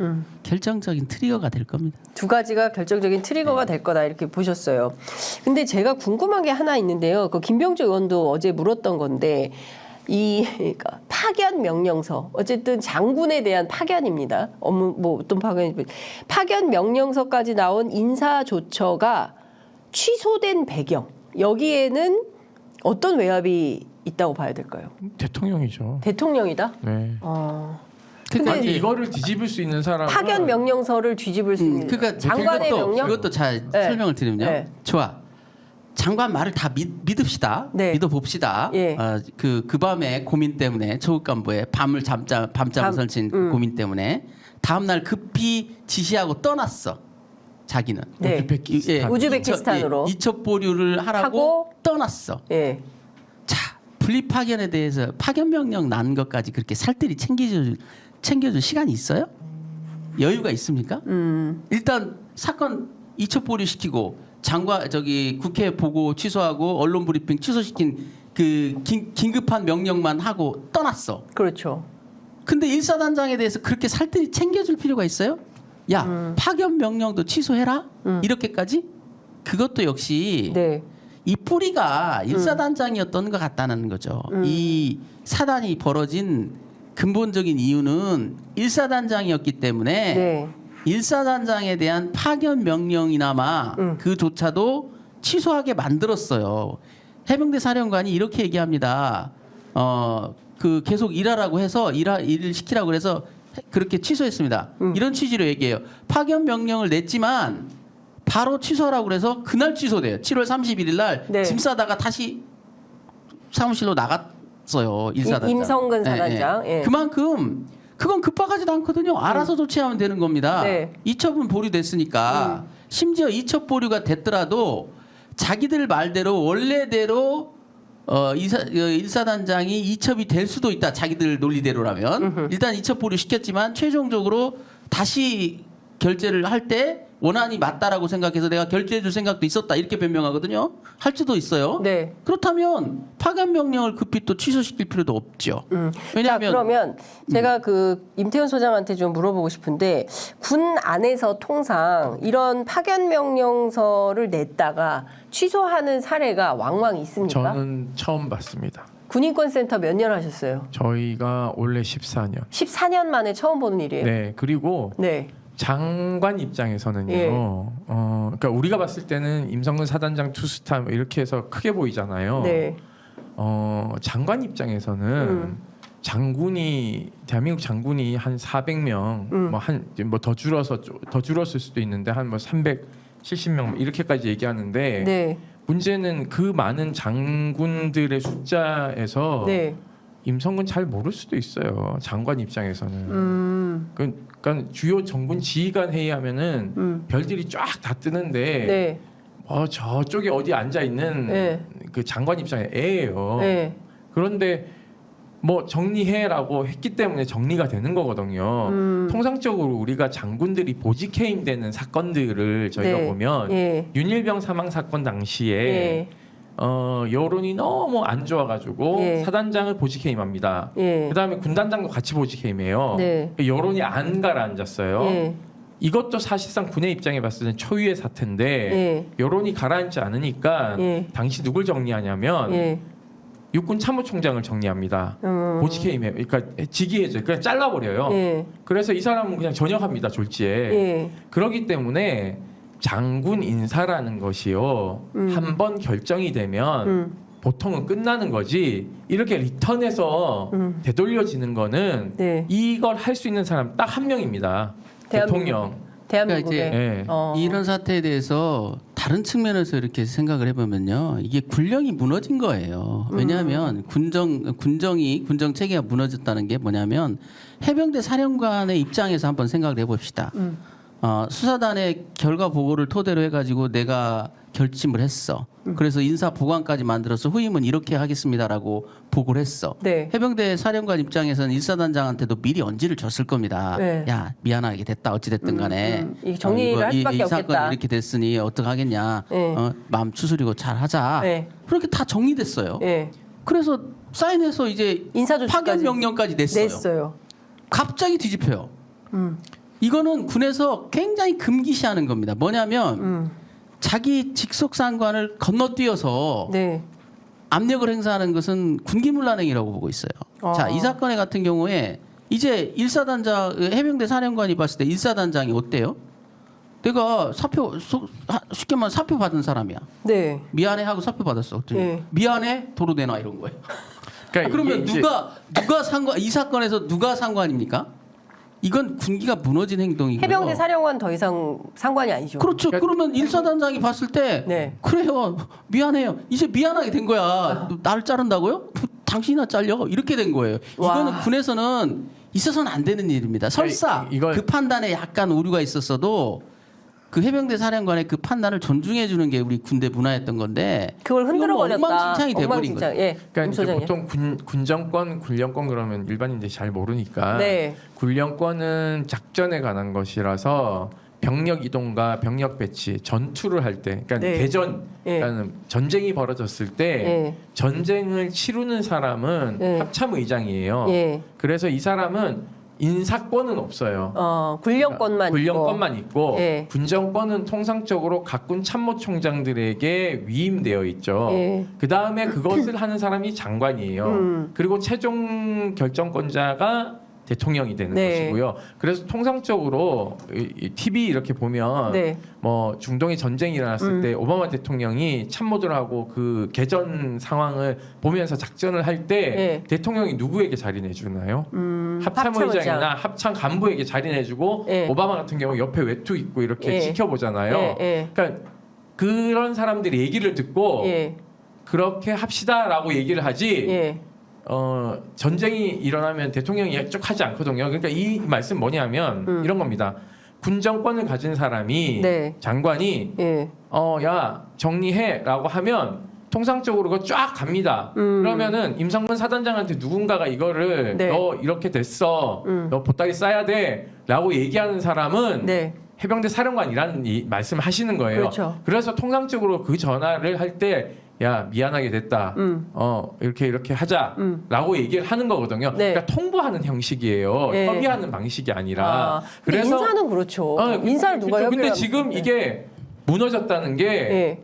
Speaker 3: 결정적인 트리거가 될 겁니다.
Speaker 1: 두 가지가 결정적인 트리거가 될 거다 이렇게 보셨어요. 근데 제가 궁금한 게 하나 있는데요. 그 김병주 의원도 어제 물었던 건데 이 그러니까 파견 명령서 어쨌든 장군에 대한 파견입니다. 업무 뭐 어떤 파견 명령서까지 나온 인사 조처가 취소된 배경 여기에는 어떤 외압이 있다고 봐야 될까요?
Speaker 2: 대통령이죠.
Speaker 1: 대통령이다.
Speaker 2: 네.
Speaker 1: 근데
Speaker 2: 아니 이거를 뒤집을 수 있는 사람은
Speaker 1: 파견 명령서를 뒤집을 수 있는
Speaker 3: 그러니까
Speaker 1: 장관의 명령.
Speaker 3: 그것도 잘
Speaker 1: 네.
Speaker 3: 설명을 드리면요.
Speaker 1: 네.
Speaker 3: 좋아. 장관 말을 다 믿읍시다.
Speaker 1: 네.
Speaker 3: 믿어봅시다.
Speaker 1: 예.
Speaker 3: 그 밤에 고민 때문에 초급 간부의 밤잠을 설친 고민 때문에 다음 날 급히 지시하고 떠났어. 자기는.
Speaker 1: 네.
Speaker 2: 우즈베키스탄.
Speaker 1: 우즈베키스탄으로.
Speaker 3: 이첩 보류를 하라고
Speaker 1: 하고
Speaker 3: 떠났어.
Speaker 1: 예.
Speaker 3: 자, 분리 파견에 대해서 파견 명령 난 것까지 그렇게 살뜰히 챙겨줄 시간이 있어요? 여유가 있습니까? 일단 사건 이첩 보류시키고 국회 보고 취소하고 언론 브리핑 취소시킨 그 긴급한 명령만 하고 떠났어.
Speaker 1: 그렇죠.
Speaker 3: 근데 일사단장에 대해서 그렇게 살뜰히 챙겨줄 필요가 있어요? 야, 파견 명령도 취소해라? 이렇게까지? 그것도 역시
Speaker 1: 네.
Speaker 3: 이 뿌리가 일사단장이었던 것 같다는 거죠. 이 사단이 벌어진 근본적인 이유는 일사단장이었기 때문에
Speaker 1: 네.
Speaker 3: 일사단장에 대한 파견 명령이나마 그조차도 취소하게 만들었어요. 해병대 사령관이 이렇게 얘기합니다. 그 계속 일하라고 해서 일을 시키라고 해서 그렇게 취소했습니다. 이런 취지로 얘기해요. 파견 명령을 냈지만 바로 취소하라고 그래서 그날 취소돼요. 7월 31일 날
Speaker 1: 네.
Speaker 3: 짐 싸다가 다시 사무실로 나갔어요. 일사단장.
Speaker 1: 임성근 사단장. 예.
Speaker 3: 그만큼 그건 급박하지도 않거든요. 알아서 조치하면 되는 겁니다.
Speaker 1: 네.
Speaker 3: 이첩은 보류됐으니까 심지어 이첩 보류가 됐더라도 자기들 말대로 원래대로 일사단장이 이첩이 될 수도 있다. 자기들 논리대로라면 일단 이첩 보류 시켰지만 최종적으로 다시 결재를 할 때 원안이 맞다라고 생각해서 내가 결재해줄 생각도 있었다 이렇게 변명하거든요. 할 수도 있어요.
Speaker 1: 네.
Speaker 3: 그렇다면 파견 명령을 급히 또 취소시킬 필요도 없죠. 왜냐하면
Speaker 1: 자, 그러면 제가 그 임태훈 소장한테 좀 물어보고 싶은데 군 안에서 통상 이런 파견 명령서를 냈다가 취소하는 사례가 왕왕 있습니까?
Speaker 2: 저는 처음 봤습니다.
Speaker 1: 군인권센터 몇 년 하셨어요?
Speaker 2: 저희가 원래 14년.
Speaker 1: 14년 만에 처음 보는 일이에요.
Speaker 2: 네. 그리고
Speaker 1: 네.
Speaker 2: 장관 입장에서는요.
Speaker 1: 예.
Speaker 2: 그러니까 우리가 봤을 때는 임성근 사단장 투스타 뭐 이렇게 해서 크게 보이잖아요.
Speaker 1: 네.
Speaker 2: 장관 입장에서는 장군이 대한민국 장군이 한 400명 뭐 더 줄었을 수도 있는데 한 뭐 370명 이렇게까지 얘기하는데
Speaker 1: 네.
Speaker 2: 문제는 그 많은 장군들의 숫자에서
Speaker 1: 네.
Speaker 2: 임성근 잘 모를 수도 있어요. 장관 입장에서는. 그러니까 주요 정군 지휘관 회의하면은 별들이 쫙 다 뜨는데
Speaker 1: 네.
Speaker 2: 저쪽에 어디 앉아 있는
Speaker 1: 네.
Speaker 2: 그 장관 입장에 애예요.
Speaker 1: 네.
Speaker 2: 그런데 뭐 정리해라고 했기 때문에 정리가 되는 거거든요. 통상적으로 우리가 장군들이 보직해임되는 사건들을 저희가
Speaker 1: 네.
Speaker 2: 보면
Speaker 1: 예.
Speaker 2: 윤일병 사망 사건 당시에
Speaker 1: 예.
Speaker 2: 여론이 너무 안 좋아가지고
Speaker 1: 예.
Speaker 2: 사단장을 보직해임합니다.
Speaker 1: 예.
Speaker 2: 그다음에 군단장도 같이 보직해임해요.
Speaker 1: 네.
Speaker 2: 여론이 안 가라앉았어요.
Speaker 1: 예.
Speaker 2: 이것도 사실상 군의 입장에 봤을 때 초유의 사태인데
Speaker 1: 예.
Speaker 2: 여론이 가라앉지 않으니까
Speaker 1: 예.
Speaker 2: 당시 누굴 정리하냐면
Speaker 1: 예.
Speaker 2: 육군 참모총장을 정리합니다. 보직해임해, 그러니까 직위해줘, 그냥 잘라버려요.
Speaker 1: 예.
Speaker 2: 그래서 이 사람은 그냥 전역합니다, 졸지에.
Speaker 1: 예.
Speaker 2: 그렇기 때문에 장군 인사라는 것이요 한 번 결정이 되면 보통은 끝나는 거지 이렇게 리턴해서 되돌려지는 거는
Speaker 1: 네.
Speaker 2: 이걸 할 수 있는 사람 딱 한 명입니다. 대통령.
Speaker 1: 대한민국에.
Speaker 3: 그러니까
Speaker 2: 예.
Speaker 3: 이런 사태에 대해서 다른 측면에서 이렇게 생각을 해보면요, 이게 군령이 무너진 거예요. 왜냐하면 군정 체계가 무너졌다는 게 뭐냐면 해병대 사령관의 입장에서 한번 생각을 해봅시다. 수사단의 결과 보고를 토대로 해가지고 내가 결심을 했어. 그래서 인사 보관까지 만들어서 후임은 이렇게 하겠습니다라고 보고를 했어.
Speaker 1: 네.
Speaker 3: 해병대 사령관 입장에서는 일사단장한테도 미리 언지를 줬을 겁니다.
Speaker 1: 네.
Speaker 3: 야, 미안하게 됐다. 어찌 됐든 간에
Speaker 1: 이 정리를 할 수밖에
Speaker 3: 이
Speaker 1: 없겠다.
Speaker 3: 사건이 이렇게 됐으니 어떡 하겠냐.
Speaker 1: 네.
Speaker 3: 마음 추스리고 잘 하자.
Speaker 1: 네.
Speaker 3: 그렇게 다 정리됐어요.
Speaker 1: 예.
Speaker 3: 그래서 사인해서 이제
Speaker 1: 인사조치까지
Speaker 3: 파견 명령까지 냈어요.
Speaker 1: 냈어요.
Speaker 3: 갑자기 뒤집혀요. 이거는 군에서 굉장히 금기시하는 겁니다. 뭐냐면 자기 직속 상관을 건너뛰어서
Speaker 1: 네.
Speaker 3: 압력을 행사하는 것은 군기문란행위라고 보고 있어요. 자, 이 사건의 같은 경우에 이제 일사단장 해병대 사령관이 봤을 때 일사단장이 어때요? 내가 쉽게 말하면 사표 받은 사람이야.
Speaker 1: 네.
Speaker 3: 미안해 하고 사표 받았어. 그랬더니
Speaker 1: 네.
Speaker 3: 미안해 도로 내놔 이런 거예요.
Speaker 2: 그러니까
Speaker 3: 그러면
Speaker 2: 이게 이제
Speaker 3: 누가 상관 이 사건에서 누가 상관입니까? 이건 군기가 무너진 행동이고요.
Speaker 1: 해병대 사령관 더 이상 상관이 아니죠.
Speaker 3: 그렇죠. 그러면 일사단장이 봤을 때
Speaker 1: 네.
Speaker 3: 그래요. 미안해요. 이제 미안하게 된 거야. 나를 자른다고요? 당신이나 잘려. 이렇게 된 거예요.
Speaker 1: 와.
Speaker 3: 이거는 군에서는 있어서는 안 되는 일입니다. 설사
Speaker 2: 이걸-
Speaker 3: 그 판단에 약간 오류가 있었어도 그 해병대 사령관의 그 판단을 존중해 주는 게 우리 군대 문화였던 건데
Speaker 1: 그걸 흔들어 버렸다.
Speaker 3: 엉망진창이 돼버린 거죠.
Speaker 1: 예.
Speaker 2: 그러니까
Speaker 1: 임
Speaker 2: 이제
Speaker 1: 소장님.
Speaker 2: 보통 군정권, 군령권 그러면 일반인들이 잘 모르니까
Speaker 1: 네.
Speaker 2: 군령권은 작전에 관한 것이라서 병력 이동과 병력 배치, 전투를 할 때, 그러니까
Speaker 1: 네.
Speaker 2: 대전,
Speaker 1: 예.
Speaker 2: 그러니까 전쟁이 벌어졌을 때
Speaker 1: 예.
Speaker 2: 전쟁을 치르는 사람은
Speaker 1: 예.
Speaker 2: 합참의장이에요.
Speaker 1: 예.
Speaker 2: 그래서 이 사람은 인사권은 없어요.
Speaker 1: 군령권만
Speaker 2: 군령권만 있고
Speaker 1: 예.
Speaker 2: 군정권은 통상적으로 각군 참모총장들에게 위임되어 있죠.
Speaker 1: 예.
Speaker 2: 그 다음에 그것을 하는 사람이 장관이에요. 그리고 최종 결정권자가 대통령이 되는
Speaker 1: 네.
Speaker 2: 것이고요. 그래서 통상적으로 이 TV 이렇게 보면
Speaker 1: 네.
Speaker 2: 뭐 중동에 전쟁이 일어났을 때 오바마 대통령이 참모들하고 그 개전 상황을 보면서 작전을 할 때
Speaker 1: 네.
Speaker 2: 대통령이 누구에게 자리 내주나요? 합참의장이나
Speaker 1: 합참의장.
Speaker 2: 합참 간부에게 자리 내주고
Speaker 1: 네.
Speaker 2: 오바마 같은 경우 옆에 외투 입고 이렇게
Speaker 1: 네.
Speaker 2: 지켜보잖아요.
Speaker 1: 네.
Speaker 2: 그러니까 그런 사람들이 얘기를 듣고
Speaker 1: 예.
Speaker 2: 그렇게 합시다라고 얘기를 하지.
Speaker 1: 예.
Speaker 2: 전쟁이 일어나면 대통령이 쭉 하지 않거든요. 그러니까 이 말씀 뭐냐면 이런 겁니다. 군정권을 가진 사람이
Speaker 1: 네.
Speaker 2: 장관이
Speaker 1: 예.
Speaker 2: 야 정리해라고 하면 통상적으로 그거 쫙 갑니다. 그러면은 임성근 사단장한테 누군가가 이거를
Speaker 1: 네.
Speaker 2: 너 이렇게 됐어. 너 보따리 싸야 돼라고 얘기하는 사람은
Speaker 1: 네.
Speaker 2: 해병대 사령관이라는 말씀을 하시는 거예요.
Speaker 1: 그렇죠.
Speaker 2: 그래서 통상적으로 그 전화를 할 때 야 미안하게 됐다. 이렇게 하자라고 얘기를 하는 거거든요.
Speaker 1: 네.
Speaker 2: 그러니까 통보하는 형식이에요.
Speaker 1: 네.
Speaker 2: 협의하는 방식이 아니라.
Speaker 1: 근데 인사는 그렇죠. 인사를 누가
Speaker 2: 그렇죠.
Speaker 1: 협의를
Speaker 2: 근데
Speaker 1: 하면
Speaker 2: 지금
Speaker 1: 네.
Speaker 2: 이게 무너졌다는 게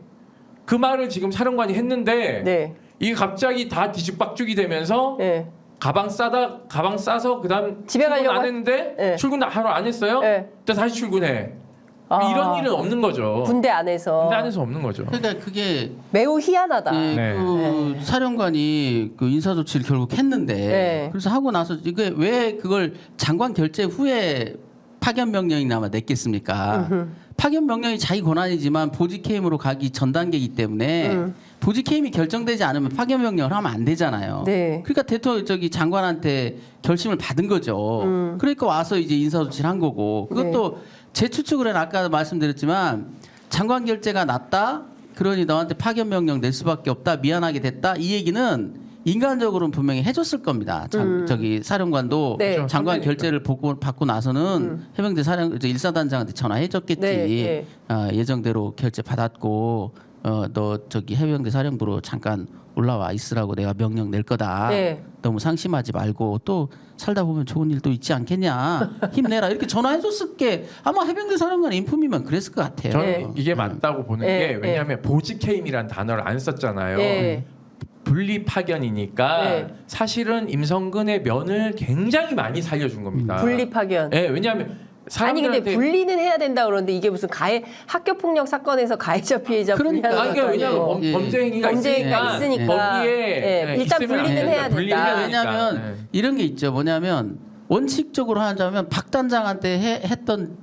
Speaker 2: 그
Speaker 1: 네.
Speaker 2: 말을 지금 사령관이 했는데
Speaker 1: 네.
Speaker 2: 이게 갑자기 다 뒤죽박죽이 되면서
Speaker 1: 네.
Speaker 2: 가방 싸서 그다음
Speaker 1: 집에
Speaker 2: 출근
Speaker 1: 가려고
Speaker 2: 안 했는데
Speaker 1: 네.
Speaker 2: 출근 하루 안 했어요?
Speaker 1: 네.
Speaker 2: 또 다시 출근해.
Speaker 1: 아.
Speaker 2: 이런 일은 없는 거죠.
Speaker 1: 군대 안에서
Speaker 2: 군대 안에서 없는 거죠.
Speaker 3: 그러니까 그게
Speaker 1: 매우 희한하다.
Speaker 3: 예,
Speaker 2: 네.
Speaker 3: 그 사령관이 그 인사 조치를 결국 했는데
Speaker 1: 네.
Speaker 3: 그래서 하고 나서 이게 왜 그걸 장관 결재 후에 파견 명령이나마 냈겠습니까? 파견 명령이 자기 권한이지만 보직 해임으로 가기 전 단계이기 때문에 보직 해임이 결정되지 않으면 파견 명령을 하면 안 되잖아요.
Speaker 1: 네.
Speaker 3: 그러니까 대통령 장관한테 결심을 받은 거죠. 그러니까 와서 이제 인사 조치를 한 거고 그것도 제 추측으로는 아까 말씀드렸지만 장관 결재가 났다. 그러니 너한테 파견 명령 낼 수밖에 없다. 미안하게 됐다. 이 얘기는 인간적으로는 분명히 해줬을 겁니다. 저기 사령관도
Speaker 1: 네.
Speaker 3: 장관 결재를 받고 나서는 해병대 일사단장한테 전화해줬겠지.
Speaker 1: 네, 네.
Speaker 3: 예정대로 결재 받았고 너 저기 해병대 사령부로 잠깐 올라와 있으라고 내가 명령 낼 거다.
Speaker 1: 네.
Speaker 3: 너무 상심하지 말고 또 살다 보면 좋은 일도 있지 않겠냐. 힘내라. 이렇게 전화해줬을 게 아마 해병대 사령관 인품이면 그랬을 것 같아요.
Speaker 2: 저는
Speaker 1: 네.
Speaker 2: 이게 맞다고 보는
Speaker 1: 네.
Speaker 2: 게 왜냐하면 보직 해임이라는 단어를 안 썼잖아요.
Speaker 1: 네.
Speaker 2: 분리 파견이니까
Speaker 1: 네.
Speaker 2: 사실은 임성근의 면을 굉장히 많이 살려준 겁니다.
Speaker 1: 분리 파견.
Speaker 2: 네, 왜냐하면
Speaker 1: 아니 근데
Speaker 2: 사람들한테
Speaker 1: 분리는 해야 된다 그러는데 이게 무슨 학교 폭력 사건에서 가해자 피해자
Speaker 3: 그러니까.
Speaker 1: 분리하는
Speaker 2: 그러니까 왜냐하면
Speaker 1: 것도 아니고.
Speaker 2: 범죄 행위가
Speaker 1: 범죄가 있으니까
Speaker 2: 거기에
Speaker 1: 일단
Speaker 2: 있으면
Speaker 1: 분리는
Speaker 2: 안
Speaker 1: 해야
Speaker 2: 된다. 분리는
Speaker 1: 된다.
Speaker 2: 해야 되니까.
Speaker 3: 왜냐하면 이런 게 있죠. 뭐냐면 원칙적으로 하자면 박 단장한테 했던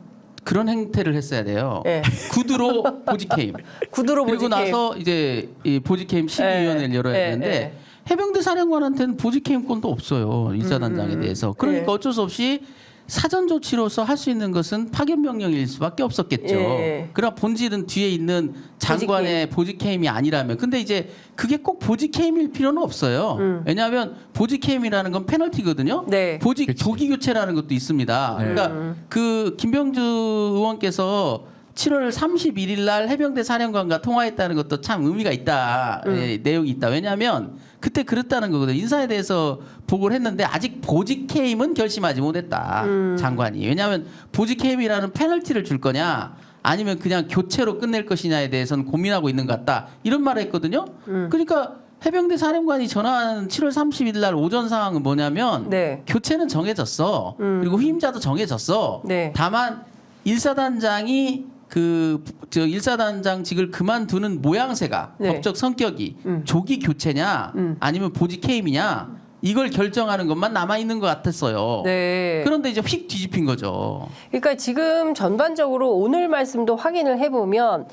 Speaker 3: 그런 행태를 했어야 돼요.
Speaker 1: 네.
Speaker 3: 구두로 보직해임.
Speaker 1: 구두로
Speaker 3: 그리고
Speaker 1: 보직해임.
Speaker 3: 나서 이제 이 보직해임 심의위원회를 열어야
Speaker 1: 네,
Speaker 3: 되는데
Speaker 1: 네.
Speaker 3: 해병대 사령관한테는 보직해임권도 없어요. 일사단장에 대해서. 그러니까
Speaker 1: 네.
Speaker 3: 어쩔 수 없이 사전 조치로서 할 수 있는 것은 파견 명령일 수밖에 없었겠죠.
Speaker 1: 예.
Speaker 3: 그러나 본질은 뒤에 있는 장관의 보직해임이 아니라면. 근데 이제 그게 꼭 보직해임일 필요는 없어요. 왜냐하면 보직해임이라는 건 페널티거든요.
Speaker 1: 네.
Speaker 3: 보직 조기 교체라는 것도 있습니다.
Speaker 2: 네.
Speaker 3: 그러니까 그 김병주 의원께서 7월 31일 날 해병대 사령관과 통화했다는 것도 참 의미가 있다. 내용이 있다. 왜냐하면 그때 그랬다는 거거든요. 인사에 대해서 보고를 했는데 아직 보직 해임은 결심하지 못했다. 장관이. 왜냐하면 보직 해임이라는 페널티를 줄 거냐 아니면 그냥 교체로 끝낼 것이냐에 대해서는 고민하고 있는 것 같다. 이런 말을 했거든요. 그러니까 해병대 사령관이 전화한 7월 30일 날 오전 상황은 뭐냐면
Speaker 1: 네. 교체는
Speaker 3: 정해졌어. 그리고 후임자도 정해졌어.
Speaker 1: 네.
Speaker 3: 다만 일사단장이 일사단장직을 그만두는 모양새가
Speaker 1: 네.
Speaker 3: 법적 성격이 조기 교체냐 아니면 보직 해임이냐 이걸 결정하는 것만 남아 있는 것 같았어요.
Speaker 1: 네.
Speaker 3: 그런데 이제 휙 뒤집힌 거죠.
Speaker 1: 그러니까 지금 전반적으로 오늘 말씀도 확인을 해보면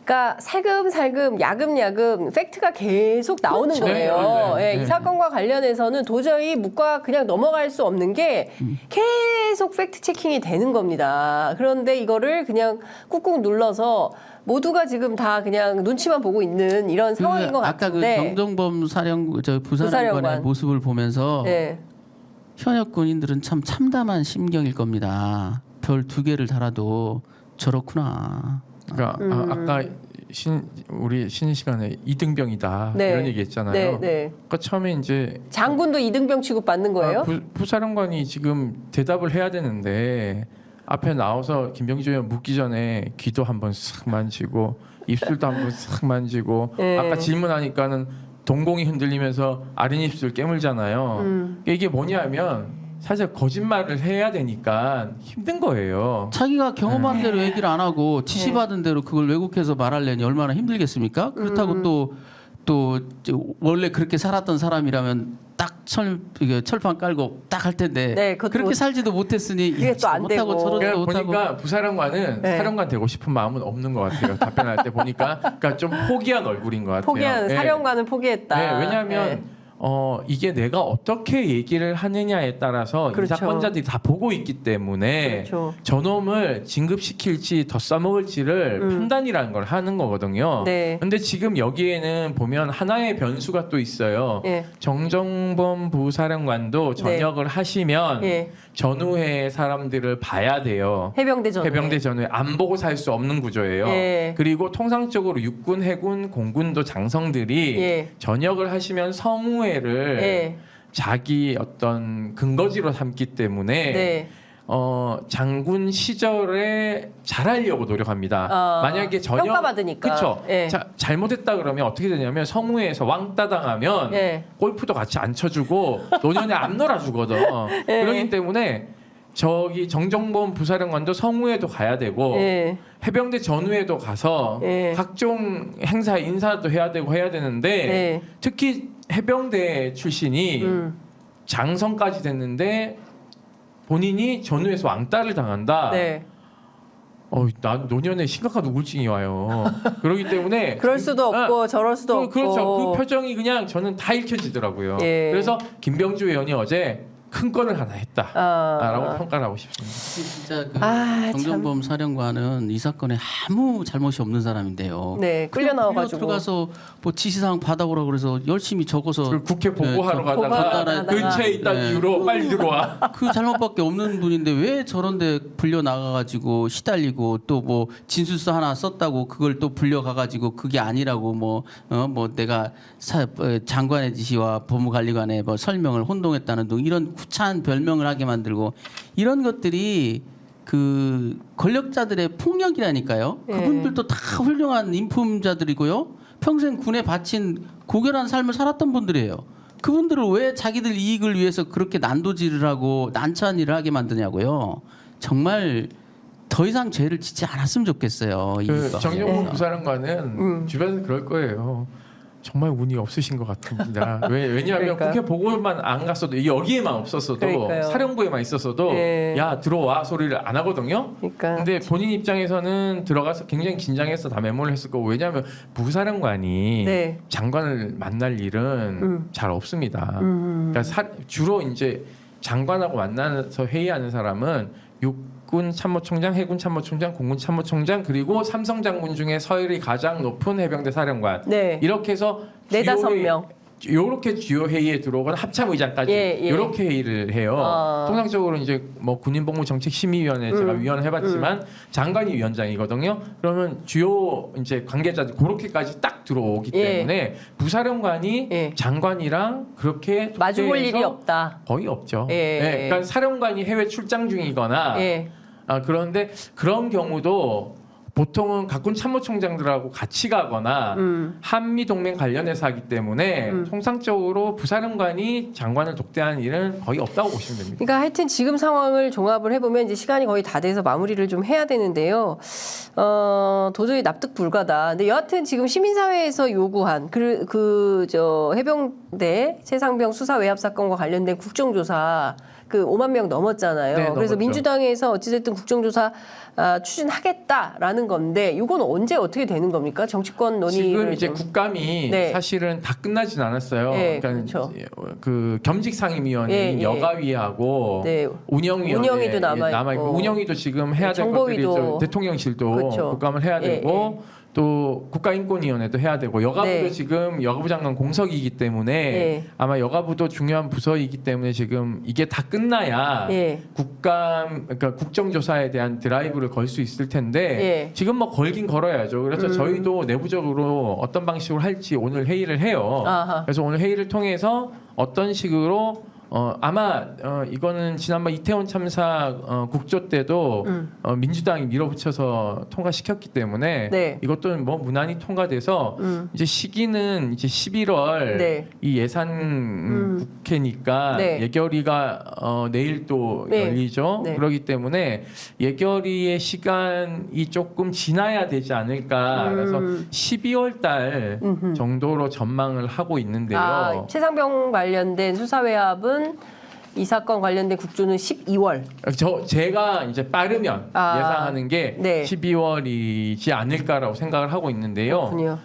Speaker 1: 그러니까 살금살금 야금야금 팩트가 계속 나오는
Speaker 2: 그렇죠.
Speaker 1: 거예요.
Speaker 2: 네, 네, 네.
Speaker 1: 이 사건과 관련해서는 도저히 묵과 그냥 넘어갈 수 없는 게 계속 팩트 체킹이 되는 겁니다. 그런데 이거를 그냥 꾹꾹 눌러서 모두가 지금 다 그냥 눈치만 보고 있는 이런 상황인 것
Speaker 3: 아까 그
Speaker 1: 같은데.
Speaker 3: 정정범 부사령관의
Speaker 1: 부사령관.
Speaker 3: 모습을 보면서
Speaker 1: 네.
Speaker 3: 현역 군인들은 참 참담한 심경일 겁니다. 별 2개를 달아도 저렇구나.
Speaker 2: 그러니까 아까 우리 쉬는 시간에 이등병이다
Speaker 1: 네.
Speaker 2: 이런 얘기했잖아요.
Speaker 1: 네, 네.
Speaker 2: 그러니까 처음에 이제
Speaker 1: 장군도 이등병 취급받는 거예요?
Speaker 2: 부사령관이 지금 대답을 해야 되는데 앞에 나와서 김병주 의원 묻기 전에 귀도 한번 싹 만지고 입술도 한번 싹 만지고
Speaker 1: 네.
Speaker 2: 아까 질문하니까는 동공이 흔들리면서 아랫입술 깨물잖아요. 이게 뭐냐면 사실 거짓말을 해야 되니까 힘든 거예요.
Speaker 3: 자기가 경험한 대로 얘기를 안 하고 지시받은 대로 그걸 왜곡해서 말하려니 얼마나 힘들겠습니까? 그렇다고 또 원래 그렇게 살았던 사람이라면 딱 철판 깔고 딱 할 텐데
Speaker 1: 네, 그것도
Speaker 3: 그렇게 살지도 못했으니
Speaker 1: 그게 또안
Speaker 3: 못하고
Speaker 1: 되고.
Speaker 3: 저러지도
Speaker 2: 그러니까
Speaker 3: 못하고
Speaker 2: 보니까 부사령관은
Speaker 1: 네.
Speaker 2: 사령관 되고 싶은 마음은 없는 것 같아요. 답변할 때 보니까 그러니까 좀 포기한 얼굴인 것 같아요.
Speaker 1: 포기한
Speaker 2: 네.
Speaker 1: 사령관은 포기했다.
Speaker 2: 네, 왜냐하면
Speaker 1: 네.
Speaker 2: 이게 내가 어떻게 얘기를 하느냐에 따라서
Speaker 1: 그렇죠.
Speaker 2: 이 사건자들이 다 보고 있기 때문에
Speaker 1: 그렇죠.
Speaker 2: 저놈을 진급시킬지 더 써먹을지를 판단이라는 걸 하는 거거든요.
Speaker 1: 네.
Speaker 2: 근데 지금 여기에는 보면 하나의 변수가 또 있어요.
Speaker 1: 예.
Speaker 2: 정정범 부사령관도 전역을 하시면
Speaker 1: 예.
Speaker 2: 전후회 사람들을 봐야 돼요.
Speaker 1: 해병대 전후에.
Speaker 2: 해병대 전후에 안 보고 살 수 없는 구조예요.
Speaker 1: 예.
Speaker 2: 그리고 통상적으로 육군, 해군, 공군도 장성들이
Speaker 1: 예.
Speaker 2: 전역을 하시면 성후회를
Speaker 1: 예.
Speaker 2: 자기 어떤 근거지로 삼기 때문에
Speaker 1: 네.
Speaker 2: 장군 시절에 잘하려고 노력합니다. 만약에 전역
Speaker 1: 평가받으니까.
Speaker 2: 그렇죠.
Speaker 1: 예.
Speaker 2: 잘못했다 그러면 어떻게 되냐면 성우에서 왕따 당하면
Speaker 1: 예.
Speaker 2: 골프도 같이 안 쳐주고 노년에 안 놀아주거든.
Speaker 1: 예.
Speaker 2: 그렇기 때문에 저기 정정범 부사령관도 성우에도 가야 되고
Speaker 1: 예.
Speaker 2: 해병대 전후에도 가서
Speaker 1: 예.
Speaker 2: 각종 행사 인사도 해야 되고 해야 되는데
Speaker 1: 예.
Speaker 2: 특히 해병대 출신이 장성까지 됐는데 본인이 전후에서 왕따를 당한다.
Speaker 1: 네.
Speaker 2: 나 노년에 심각한 우울증이 와요. 그렇기 때문에
Speaker 1: 그럴 수도 없고 저럴 수도 없고.
Speaker 2: 그렇죠. 그 표정이 그냥 저는 다 읽혀지더라고요.
Speaker 1: 예.
Speaker 2: 그래서 김병주 의원이 어제 큰 건을 하나 했다라고 평가를 하고 싶습니다.
Speaker 3: 진짜 그
Speaker 1: 아,
Speaker 3: 정정범 사령관은 이 사건에 아무 잘못이 없는 사람인데요.
Speaker 1: 네, 끌려 나와가지고.
Speaker 3: 들어가서 뭐 지시사항 받아오라 그래서 열심히 적어서
Speaker 2: 그 국회 보고하러
Speaker 3: 네,
Speaker 2: 가다가
Speaker 1: 보고하러
Speaker 2: 근처에 있다는
Speaker 3: 네.
Speaker 2: 이유로 빨리 들어와.
Speaker 3: 그 잘못밖에 없는 분인데 왜 저런데 불려 나가가지고 시달리고 또 뭐 진술서 하나 썼다고 그걸 또 불려 가가지고 그게 아니라고 뭐 내가 장관의 지시와 법무관리관의 뭐 설명을 혼동했다는 등 이런 구차한 별명을 하게 만들고 이런 것들이 그 권력자들의 폭력이라니까요.
Speaker 1: 예.
Speaker 3: 그분들도 다 훌륭한 인품자들이고요. 평생 군에 바친 고결한 삶을 살았던 분들이에요. 그분들을 왜 자기들 이익을 위해서 그렇게 난도질을 하고 난처한 일을 하게 만드냐고요. 정말 더 이상 죄를 짓지 않았으면 좋겠어요.
Speaker 2: 그
Speaker 3: 이거.
Speaker 2: 정영훈
Speaker 3: 네.
Speaker 2: 부사령관은 주변에서 그럴 거예요. 정말 운이 없으신 것 같습니다. 왜냐하면
Speaker 1: 그러니까요.
Speaker 2: 국회 보고만 안 갔어도 여기에만 없었어도
Speaker 1: 그러니까요.
Speaker 2: 사령부에만 있었어도
Speaker 1: 예.
Speaker 2: 야 들어와 소리를 안 하거든요.
Speaker 1: 그러니까.
Speaker 2: 근데 본인 입장에서는 들어가서 굉장히 긴장해서 다 메모를 했을 거고 왜냐하면 부사령관이
Speaker 1: 네.
Speaker 2: 장관을 만날 일은 잘 없습니다. 그러니까 주로 이제 장관하고 만나서 회의하는 사람은 육군 참모총장, 해군 참모총장, 공군 참모총장 그리고 삼성 장군 중에 서열이 가장 높은 해병대 사령관
Speaker 1: 네.
Speaker 2: 이렇게 해서
Speaker 1: 네다섯
Speaker 2: 주요
Speaker 1: 명.
Speaker 2: 요렇게 주요 회의에 들어오거나 합참의장까지
Speaker 1: 예, 예.
Speaker 2: 요렇게 회의를 해요. 통상적으로 이제 뭐 군인복무정책심의위원회 제가 위원을 해봤지만 장관이 위원장이거든요. 그러면 주요 이제 관계자들 그렇게까지 딱 들어오기
Speaker 1: 예.
Speaker 2: 때문에 부사령관이
Speaker 1: 예.
Speaker 2: 장관이랑 그렇게
Speaker 1: 마주볼
Speaker 2: 독대해서
Speaker 1: 일이 없다.
Speaker 2: 거의 없죠.
Speaker 1: 예.
Speaker 2: 그러니까 사령관이 해외 출장 중이거나
Speaker 1: 예.
Speaker 2: 그런데 그런 경우도 보통은 각군 참모총장들하고 같이 가거나 한미 동맹 관련해서 하기 때문에 통상적으로 부사령관이 장관을 독대하는 일은 거의 없다고 보시면 됩니다.
Speaker 1: 그러니까 하여튼 지금 상황을 종합을 해보면 이제 시간이 거의 다 돼서 마무리를 좀 해야 되는데요. 도저히 납득 불가다. 근데 여하튼 지금 시민사회에서 요구한 저 해병대 최상병 수사 외압 사건과 관련된 국정조사 그 5만 명 넘었잖아요.
Speaker 2: 네,
Speaker 1: 그래서
Speaker 2: 넘었죠.
Speaker 1: 민주당에서 어찌됐든 국정조사 추진하겠다라는 건데 이건 언제 어떻게 되는 겁니까? 정치권 논의를
Speaker 2: 지금 이제
Speaker 1: 좀.
Speaker 2: 국감이
Speaker 1: 네.
Speaker 2: 사실은 다 끝나진 않았어요.
Speaker 1: 네,
Speaker 2: 그러니까
Speaker 1: 그렇죠.
Speaker 2: 그 겸직상임위원회인
Speaker 1: 예, 예.
Speaker 2: 여가위하고
Speaker 1: 네.
Speaker 2: 운영위원회
Speaker 1: 운영위도 남아있고.
Speaker 2: 운영위도 지금 해야 될 것들이
Speaker 1: 정보위도.
Speaker 2: 있죠. 대통령실도
Speaker 1: 그렇죠.
Speaker 2: 국감을 해야
Speaker 1: 예,
Speaker 2: 되고 또 국가인권위원회도 해야 되고 여가부도
Speaker 1: 네.
Speaker 2: 지금 여가부 장관 공석이기 때문에
Speaker 1: 예.
Speaker 2: 아마 여가부도 중요한 부서이기 때문에 지금 이게 다 끝나야
Speaker 1: 예.
Speaker 2: 그러니까 국정조사에 대한 드라이브를 걸 수 있을 텐데
Speaker 1: 예.
Speaker 2: 지금 뭐 걸긴 걸어야죠. 그래서 저희도 내부적으로 어떤 방식으로 할지 오늘 회의를 해요.
Speaker 1: 아하.
Speaker 2: 그래서 오늘 회의를 통해서 어떤 식으로 아마 이거는 지난번 이태원 참사 국조 때도 민주당이 밀어붙여서 통과시켰기 때문에
Speaker 1: 네.
Speaker 2: 이것도 뭐 무난히 통과돼서 이제 시기는 이제 11월
Speaker 1: 네.
Speaker 2: 이 예산 국회니까
Speaker 1: 네.
Speaker 2: 예결위가 내일 또
Speaker 1: 네.
Speaker 2: 열리죠.
Speaker 1: 네.
Speaker 2: 그렇기 때문에 예결위의 시간이 조금 지나야 되지 않을까. 그래서 12월 달 정도로 전망을 하고 있는데요.
Speaker 1: 최상병 관련된 수사 외압은 이 사건 관련된 국조는 12월.
Speaker 2: 제가 이제 빠르면 예상하는 게
Speaker 1: 네.
Speaker 2: 12월이지 않을까라고 생각을 하고 있는데요.
Speaker 1: 그렇군요.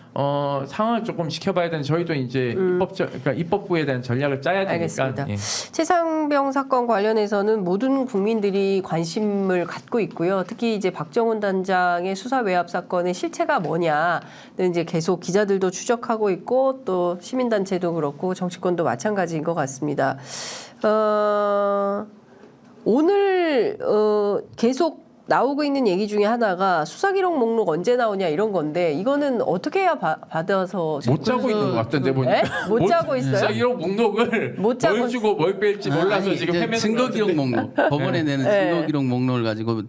Speaker 2: 상황을 조금 지켜봐야 되는 저희도 이제 그러니까 입법부에 대한 전략을 짜야 되니까.
Speaker 1: 알겠습니다.
Speaker 2: 예.
Speaker 1: 최상병 사건 관련해서는 모든 국민들이 관심을 갖고 있고요. 특히 이제 박정훈 단장의 수사 외압 사건의 실체가 뭐냐는 이제 계속 기자들도 추적하고 있고 또 시민단체도 그렇고 정치권도 마찬가지인 것 같습니다. 오늘 계속 나오고 있는 얘기 중에 하나가 수사기록 목록 언제 나오냐 이런 건데 이거는 어떻게 해야 받아서
Speaker 2: 못 짜고 있는 것 같던데 보니까.
Speaker 1: 네? 못 짜고 있어요?
Speaker 2: 진짜 이런 목록을
Speaker 1: 못 짜고
Speaker 2: 뭘 주고 뭘 뺄지 몰라서
Speaker 3: 아니,
Speaker 2: 지금
Speaker 3: 이제
Speaker 2: 헤매는
Speaker 3: 증거
Speaker 2: 것
Speaker 3: 기록
Speaker 2: 같은데.
Speaker 3: 목록 법원에 내는
Speaker 1: 네.
Speaker 3: 증거 기록 목록을 가지고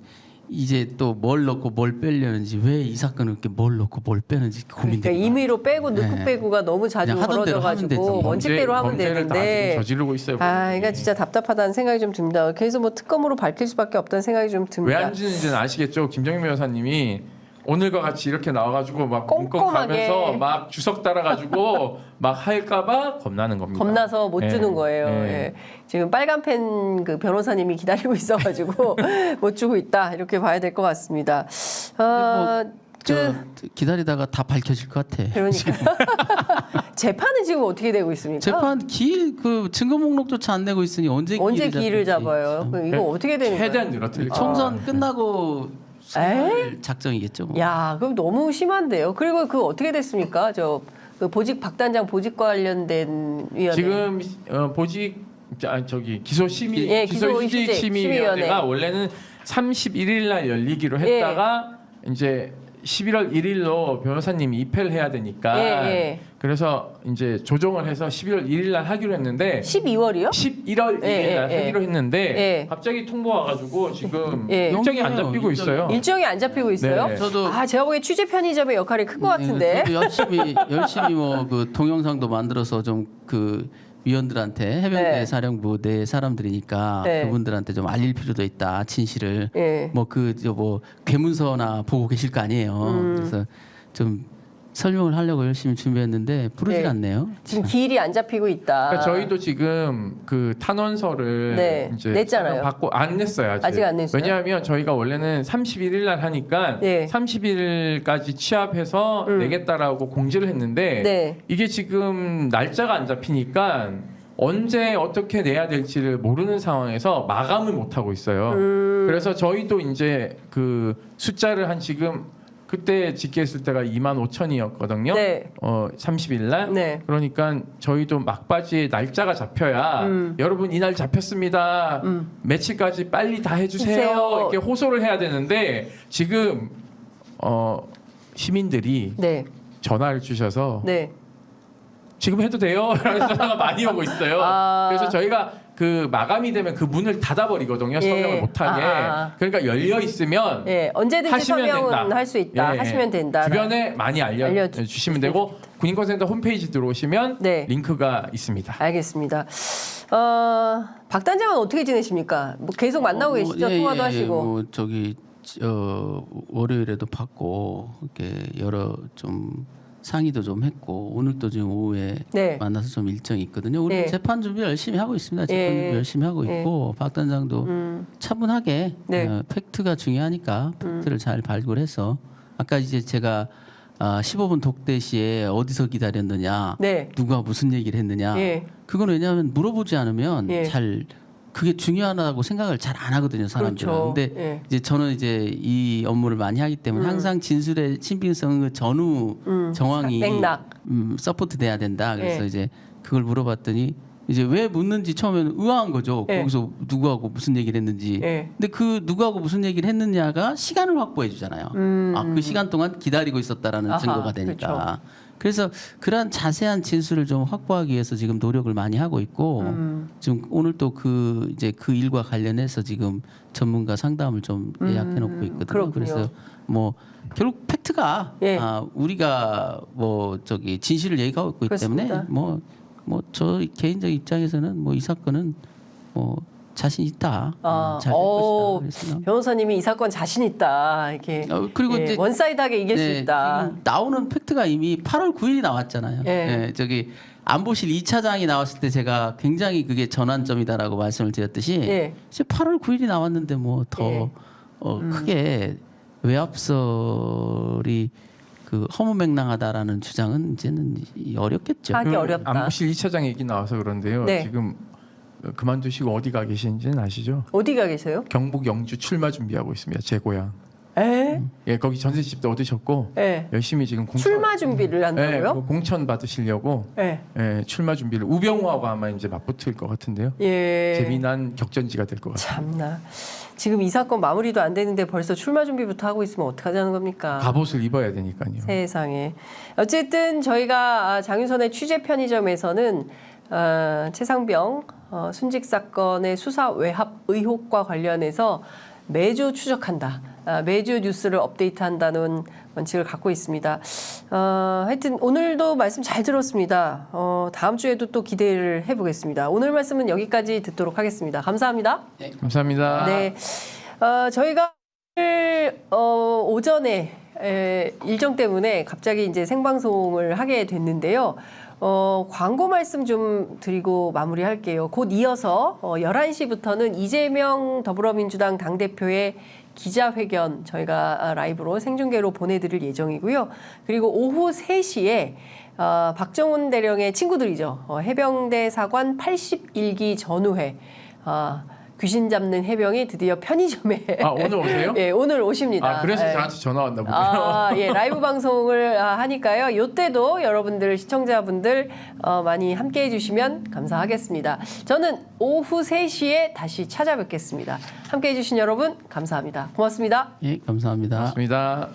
Speaker 3: 이제 또 뭘 넣고 뭘 빼려는지 왜 이 사건을 이렇게 뭘 넣고 뭘 빼는지
Speaker 1: 그러니까
Speaker 3: 고민돼요.
Speaker 1: 임의로 빼고 넣고
Speaker 3: 네.
Speaker 1: 빼고가 너무 자주
Speaker 3: 그냥 하던 대로 하면 되지.
Speaker 1: 벌어져가지고 원칙대로 하면
Speaker 2: 범죄를 다
Speaker 1: 되는데
Speaker 2: 지금 저지르고 있어요.
Speaker 1: 그러니까 진짜 답답하다는 생각이 좀 듭니다. 그래서 뭐 특검으로 밝힐 수밖에 없다는 생각이 좀 듭니다.
Speaker 2: 왜 안 주는지는 아시겠죠? 김정인 변호사님이 오늘과 같이 이렇게 나와가지고 막 문건
Speaker 1: 꼼꼼하게.
Speaker 2: 가면서 막 주석 따라가지고 막 할까봐 겁나는 겁니다.
Speaker 1: 겁나서 못
Speaker 2: 예.
Speaker 1: 주는 거예요.
Speaker 2: 예.
Speaker 1: 예. 지금 빨간 펜 그 변호사님이 기다리고 있어가지고 못 주고 있다 이렇게 봐야 될 것 같습니다.
Speaker 3: 저 기다리다가 다 밝혀질 것 같아.
Speaker 1: 그러니까 재판은 지금 어떻게 되고 있습니까?
Speaker 3: 재판 그 증거 목록조차 안 내고 있으니 언제
Speaker 1: 기일을
Speaker 3: 잡힐지.
Speaker 1: 잡아요? 이거 어떻게 되는 거예요?
Speaker 2: 최대한 늘어뜨릴 거예요.
Speaker 3: 총선 끝나고 수사할 작정이겠죠. 뭐.
Speaker 1: 야, 그럼 너무 심한데요. 그리고 그 어떻게 됐습니까? 그 보직 박단장 보직 관련된 위원회.
Speaker 2: 지금 기소 심의
Speaker 1: 예,
Speaker 2: 기소
Speaker 1: 기소
Speaker 2: 휴직
Speaker 1: 휴직
Speaker 2: 심의위원회가
Speaker 1: 심의위원회.
Speaker 2: 원래는 31일 날 열리기로
Speaker 1: 예.
Speaker 2: 했다가 이제 11월 1일로 변호사님이 입회를 해야 되니까
Speaker 1: 예.
Speaker 2: 그래서 이제 조정을 해서 11월 1일 날 하기로 했는데
Speaker 1: 12월이요?
Speaker 2: 11월 1일
Speaker 1: 예,
Speaker 2: 날
Speaker 1: 예,
Speaker 2: 하기로 했는데
Speaker 1: 예.
Speaker 2: 갑자기 통보 와가지고 지금
Speaker 1: 예.
Speaker 2: 일정이 안
Speaker 3: 영리해요,
Speaker 2: 잡히고
Speaker 3: 일정이.
Speaker 2: 있어요.
Speaker 1: 일정이 안 잡히고 있어요?
Speaker 2: 네.
Speaker 3: 저도
Speaker 1: 제가 보기에 취재 편의점의 역할이 큰 것 같은데.
Speaker 3: 저도 열심히 뭐 그 동영상도 만들어서 좀 그 위원들한테 해병대
Speaker 1: 네.
Speaker 3: 사령부 내 사람들이니까
Speaker 1: 네.
Speaker 3: 그분들한테 좀 알릴 필요도 있다 진실을.
Speaker 1: 예.
Speaker 3: 뭐 괴문서나 보고 계실 거 아니에요. 그래서 좀 설명을 하려고 열심히 준비했는데 부르질
Speaker 1: 네.
Speaker 3: 않네요.
Speaker 1: 지금 기일이 안 잡히고 있다.
Speaker 2: 그러니까 저희도 지금 그 탄원서를
Speaker 1: 네,
Speaker 2: 이제
Speaker 1: 냈잖아요.
Speaker 2: 받고 안 냈어요.
Speaker 1: 아직 안 냈어요?
Speaker 2: 왜냐하면 저희가 원래는 31일 날 하니까
Speaker 1: 네.
Speaker 2: 30일까지 취합해서 내겠다라고 공지를 했는데
Speaker 1: 네.
Speaker 2: 이게 지금 날짜가 안 잡히니까 언제 어떻게 내야 될지를 모르는 상황에서 마감을 못 하고 있어요. 그래서 저희도 이제 그 숫자를 한 지금 그때 집계했을 때가 25,000이었거든요.
Speaker 1: 네.
Speaker 2: 30일 날.
Speaker 1: 네.
Speaker 2: 그러니까 저희도 막바지에 날짜가 잡혀야 여러분 이날 잡혔습니다. 며칠까지 빨리 다 해주세요.
Speaker 1: 주세요.
Speaker 2: 이렇게 호소를 해야 되는데 지금 시민들이
Speaker 1: 네.
Speaker 2: 전화를 주셔서
Speaker 1: 네.
Speaker 2: 지금 해도 돼요? 라는 전화가 많이 오고 있어요. 그래서 저희가 그 마감이 되면 그 문을 닫아버리거든요.
Speaker 1: 예.
Speaker 2: 서명을 못하게. 그러니까 열려 있으면
Speaker 1: 예. 언제든지
Speaker 2: 하시면
Speaker 1: 서명은
Speaker 2: 된다.
Speaker 1: 할 수 있다.
Speaker 2: 예,
Speaker 1: 하시면 된다.
Speaker 2: 주변에 많이 알려주시면 되고 군인권센터 홈페이지 들어오시면
Speaker 1: 네.
Speaker 2: 링크가 있습니다.
Speaker 1: 알겠습니다. 박 단장은 어떻게 지내십니까? 뭐 계속 만나고 계시죠? 통화도 하시고.
Speaker 3: 뭐 월요일에도 받고 이렇게 여러 좀 상의도 좀 했고 오늘도 지금 오후에
Speaker 1: 네.
Speaker 3: 만나서 좀 일정이 있거든요. 우리
Speaker 1: 네.
Speaker 3: 재판 준비 열심히 하고 있습니다. 재판
Speaker 1: 예.
Speaker 3: 준비 열심히 하고
Speaker 1: 예.
Speaker 3: 있고 박 단장도 차분하게
Speaker 1: 네.
Speaker 3: 팩트가 중요하니까 팩트를 잘 발굴해서 아까 이제 제가 15분 독대 시에 어디서 기다렸느냐,
Speaker 1: 네.
Speaker 3: 누가 무슨 얘기를 했느냐,
Speaker 1: 예.
Speaker 3: 그건 왜냐하면 물어보지 않으면
Speaker 1: 예.
Speaker 3: 잘 그게 중요하다고 생각을 잘 안 하거든요, 사람들은.
Speaker 1: 그렇죠.
Speaker 3: 근데
Speaker 1: 예.
Speaker 3: 이제 저는 이제 이 업무를 많이 하기 때문에 항상 진술의 신빙성 그 전후 정황이
Speaker 1: 맥락.
Speaker 3: 서포트 돼야 된다. 그래서
Speaker 1: 예.
Speaker 3: 이제 그걸 물어봤더니 이제 왜 묻는지 처음에는 의아한 거죠.
Speaker 1: 예.
Speaker 3: 거기서 누구하고 무슨 얘기를 했는지.
Speaker 1: 예.
Speaker 3: 근데 그 누구하고 무슨 얘기를 했느냐가 시간을 확보해 주잖아요. 그 시간 동안 기다리고 있었다라는
Speaker 1: 아하,
Speaker 3: 증거가 되니까.
Speaker 1: 그렇죠.
Speaker 3: 그래서 그러한 자세한 진술을 좀 확보하기 위해서 지금 노력을 많이 하고 있고 지금 오늘 또 그 이제 그 일과 관련해서 지금 전문가 상담을 좀 예약해 놓고 있거든요.
Speaker 1: 그렇군요.
Speaker 3: 그래서 뭐 결국 팩트가
Speaker 1: 예.
Speaker 3: 우리가 뭐 진실을 얘기하고 있기
Speaker 1: 그렇습니다.
Speaker 3: 때문에 뭐 저 개인적 입장에서는 뭐 이 사건은 뭐 자신 있다. 잘될 것이다. 그래서
Speaker 1: 변호사님이 이 사건 자신 있다. 이렇게
Speaker 3: 그리고
Speaker 1: 예,
Speaker 3: 이제
Speaker 1: 원사이드하게 이길 수 있다.
Speaker 3: 지금 나오는 팩트가 이미 8월 9일이 나왔잖아요.
Speaker 1: 예.
Speaker 3: 예, 안보실 2차장이 나왔을 때 제가 굉장히 그게 전환점이다라고 말씀을 드렸듯이
Speaker 1: 예.
Speaker 3: 이제 8월 9일이 나왔는데 뭐 더
Speaker 1: 예.
Speaker 3: 크게 외압설이 그 허무맹랑하다라는 주장은 이제는 어렵겠죠.
Speaker 1: 하기 어렵다.
Speaker 2: 안보실 2차장 얘기 나와서 그런데요.
Speaker 1: 네.
Speaker 2: 지금 그만두시고 어디 가 계신지는 아시죠?
Speaker 1: 어디가 계세요?
Speaker 2: 경북 영주 출마 준비하고 있습니다. 제 고향.
Speaker 1: 에?
Speaker 2: 예, 거기 전세집도 얻으셨고
Speaker 1: 예.
Speaker 2: 열심히 지금 공천,
Speaker 1: 출마 준비를
Speaker 2: 예,
Speaker 1: 한다고요?
Speaker 2: 그 공천 받으시려고
Speaker 1: 예.
Speaker 2: 예, 출마 준비를 우병우하고 아마 이제 맞붙을 것 같은데요.
Speaker 1: 예.
Speaker 2: 재미난 격전지가 될 것 같아요.
Speaker 1: 참나. 지금 이 사건 마무리도 안 되는데 벌써 출마 준비부터 하고 있으면 어떡하자는 겁니까?
Speaker 2: 갑옷을 입어야 되니까요.
Speaker 1: 세상에. 어쨌든 저희가 장윤선의 취재 편의점에서는 최상병 순직 사건의 수사 외압 의혹과 관련해서 매주 추적한다. 매주 뉴스를 업데이트한다는 원칙을 갖고 있습니다. 하여튼 오늘도 말씀 잘 들었습니다. 다음 주에도 또 기대를 해보겠습니다. 오늘 말씀은 여기까지 듣도록 하겠습니다. 감사합니다.
Speaker 2: 감사합니다.
Speaker 1: 네, 저희가 오늘 오전에 일정 때문에 갑자기 이제 생방송을 하게 됐는데요. 광고 말씀 좀 드리고 마무리할게요. 곧 이어서 11시부터는 이재명 더불어민주당 당대표의 기자회견 저희가 라이브로 생중계로 보내드릴 예정이고요. 그리고 오후 3시에 박정훈 대령의 친구들이죠. 해병대 사관 81기 전우회 귀신 잡는 해병이 드디어 편의점에
Speaker 2: 오늘 오세요?
Speaker 1: 예, 오늘 오십니다.
Speaker 2: 그래서
Speaker 1: 예.
Speaker 2: 저한테 전화 왔나 보네요.
Speaker 1: 예, 라이브 방송을 하니까요. 요때도 여러분들 시청자분들 많이 함께 해주시면 감사하겠습니다. 저는 오후 3시에 다시 찾아뵙겠습니다. 함께 해주신 여러분 감사합니다. 고맙습니다.
Speaker 3: 예, 감사합니다.
Speaker 2: 고맙습니다.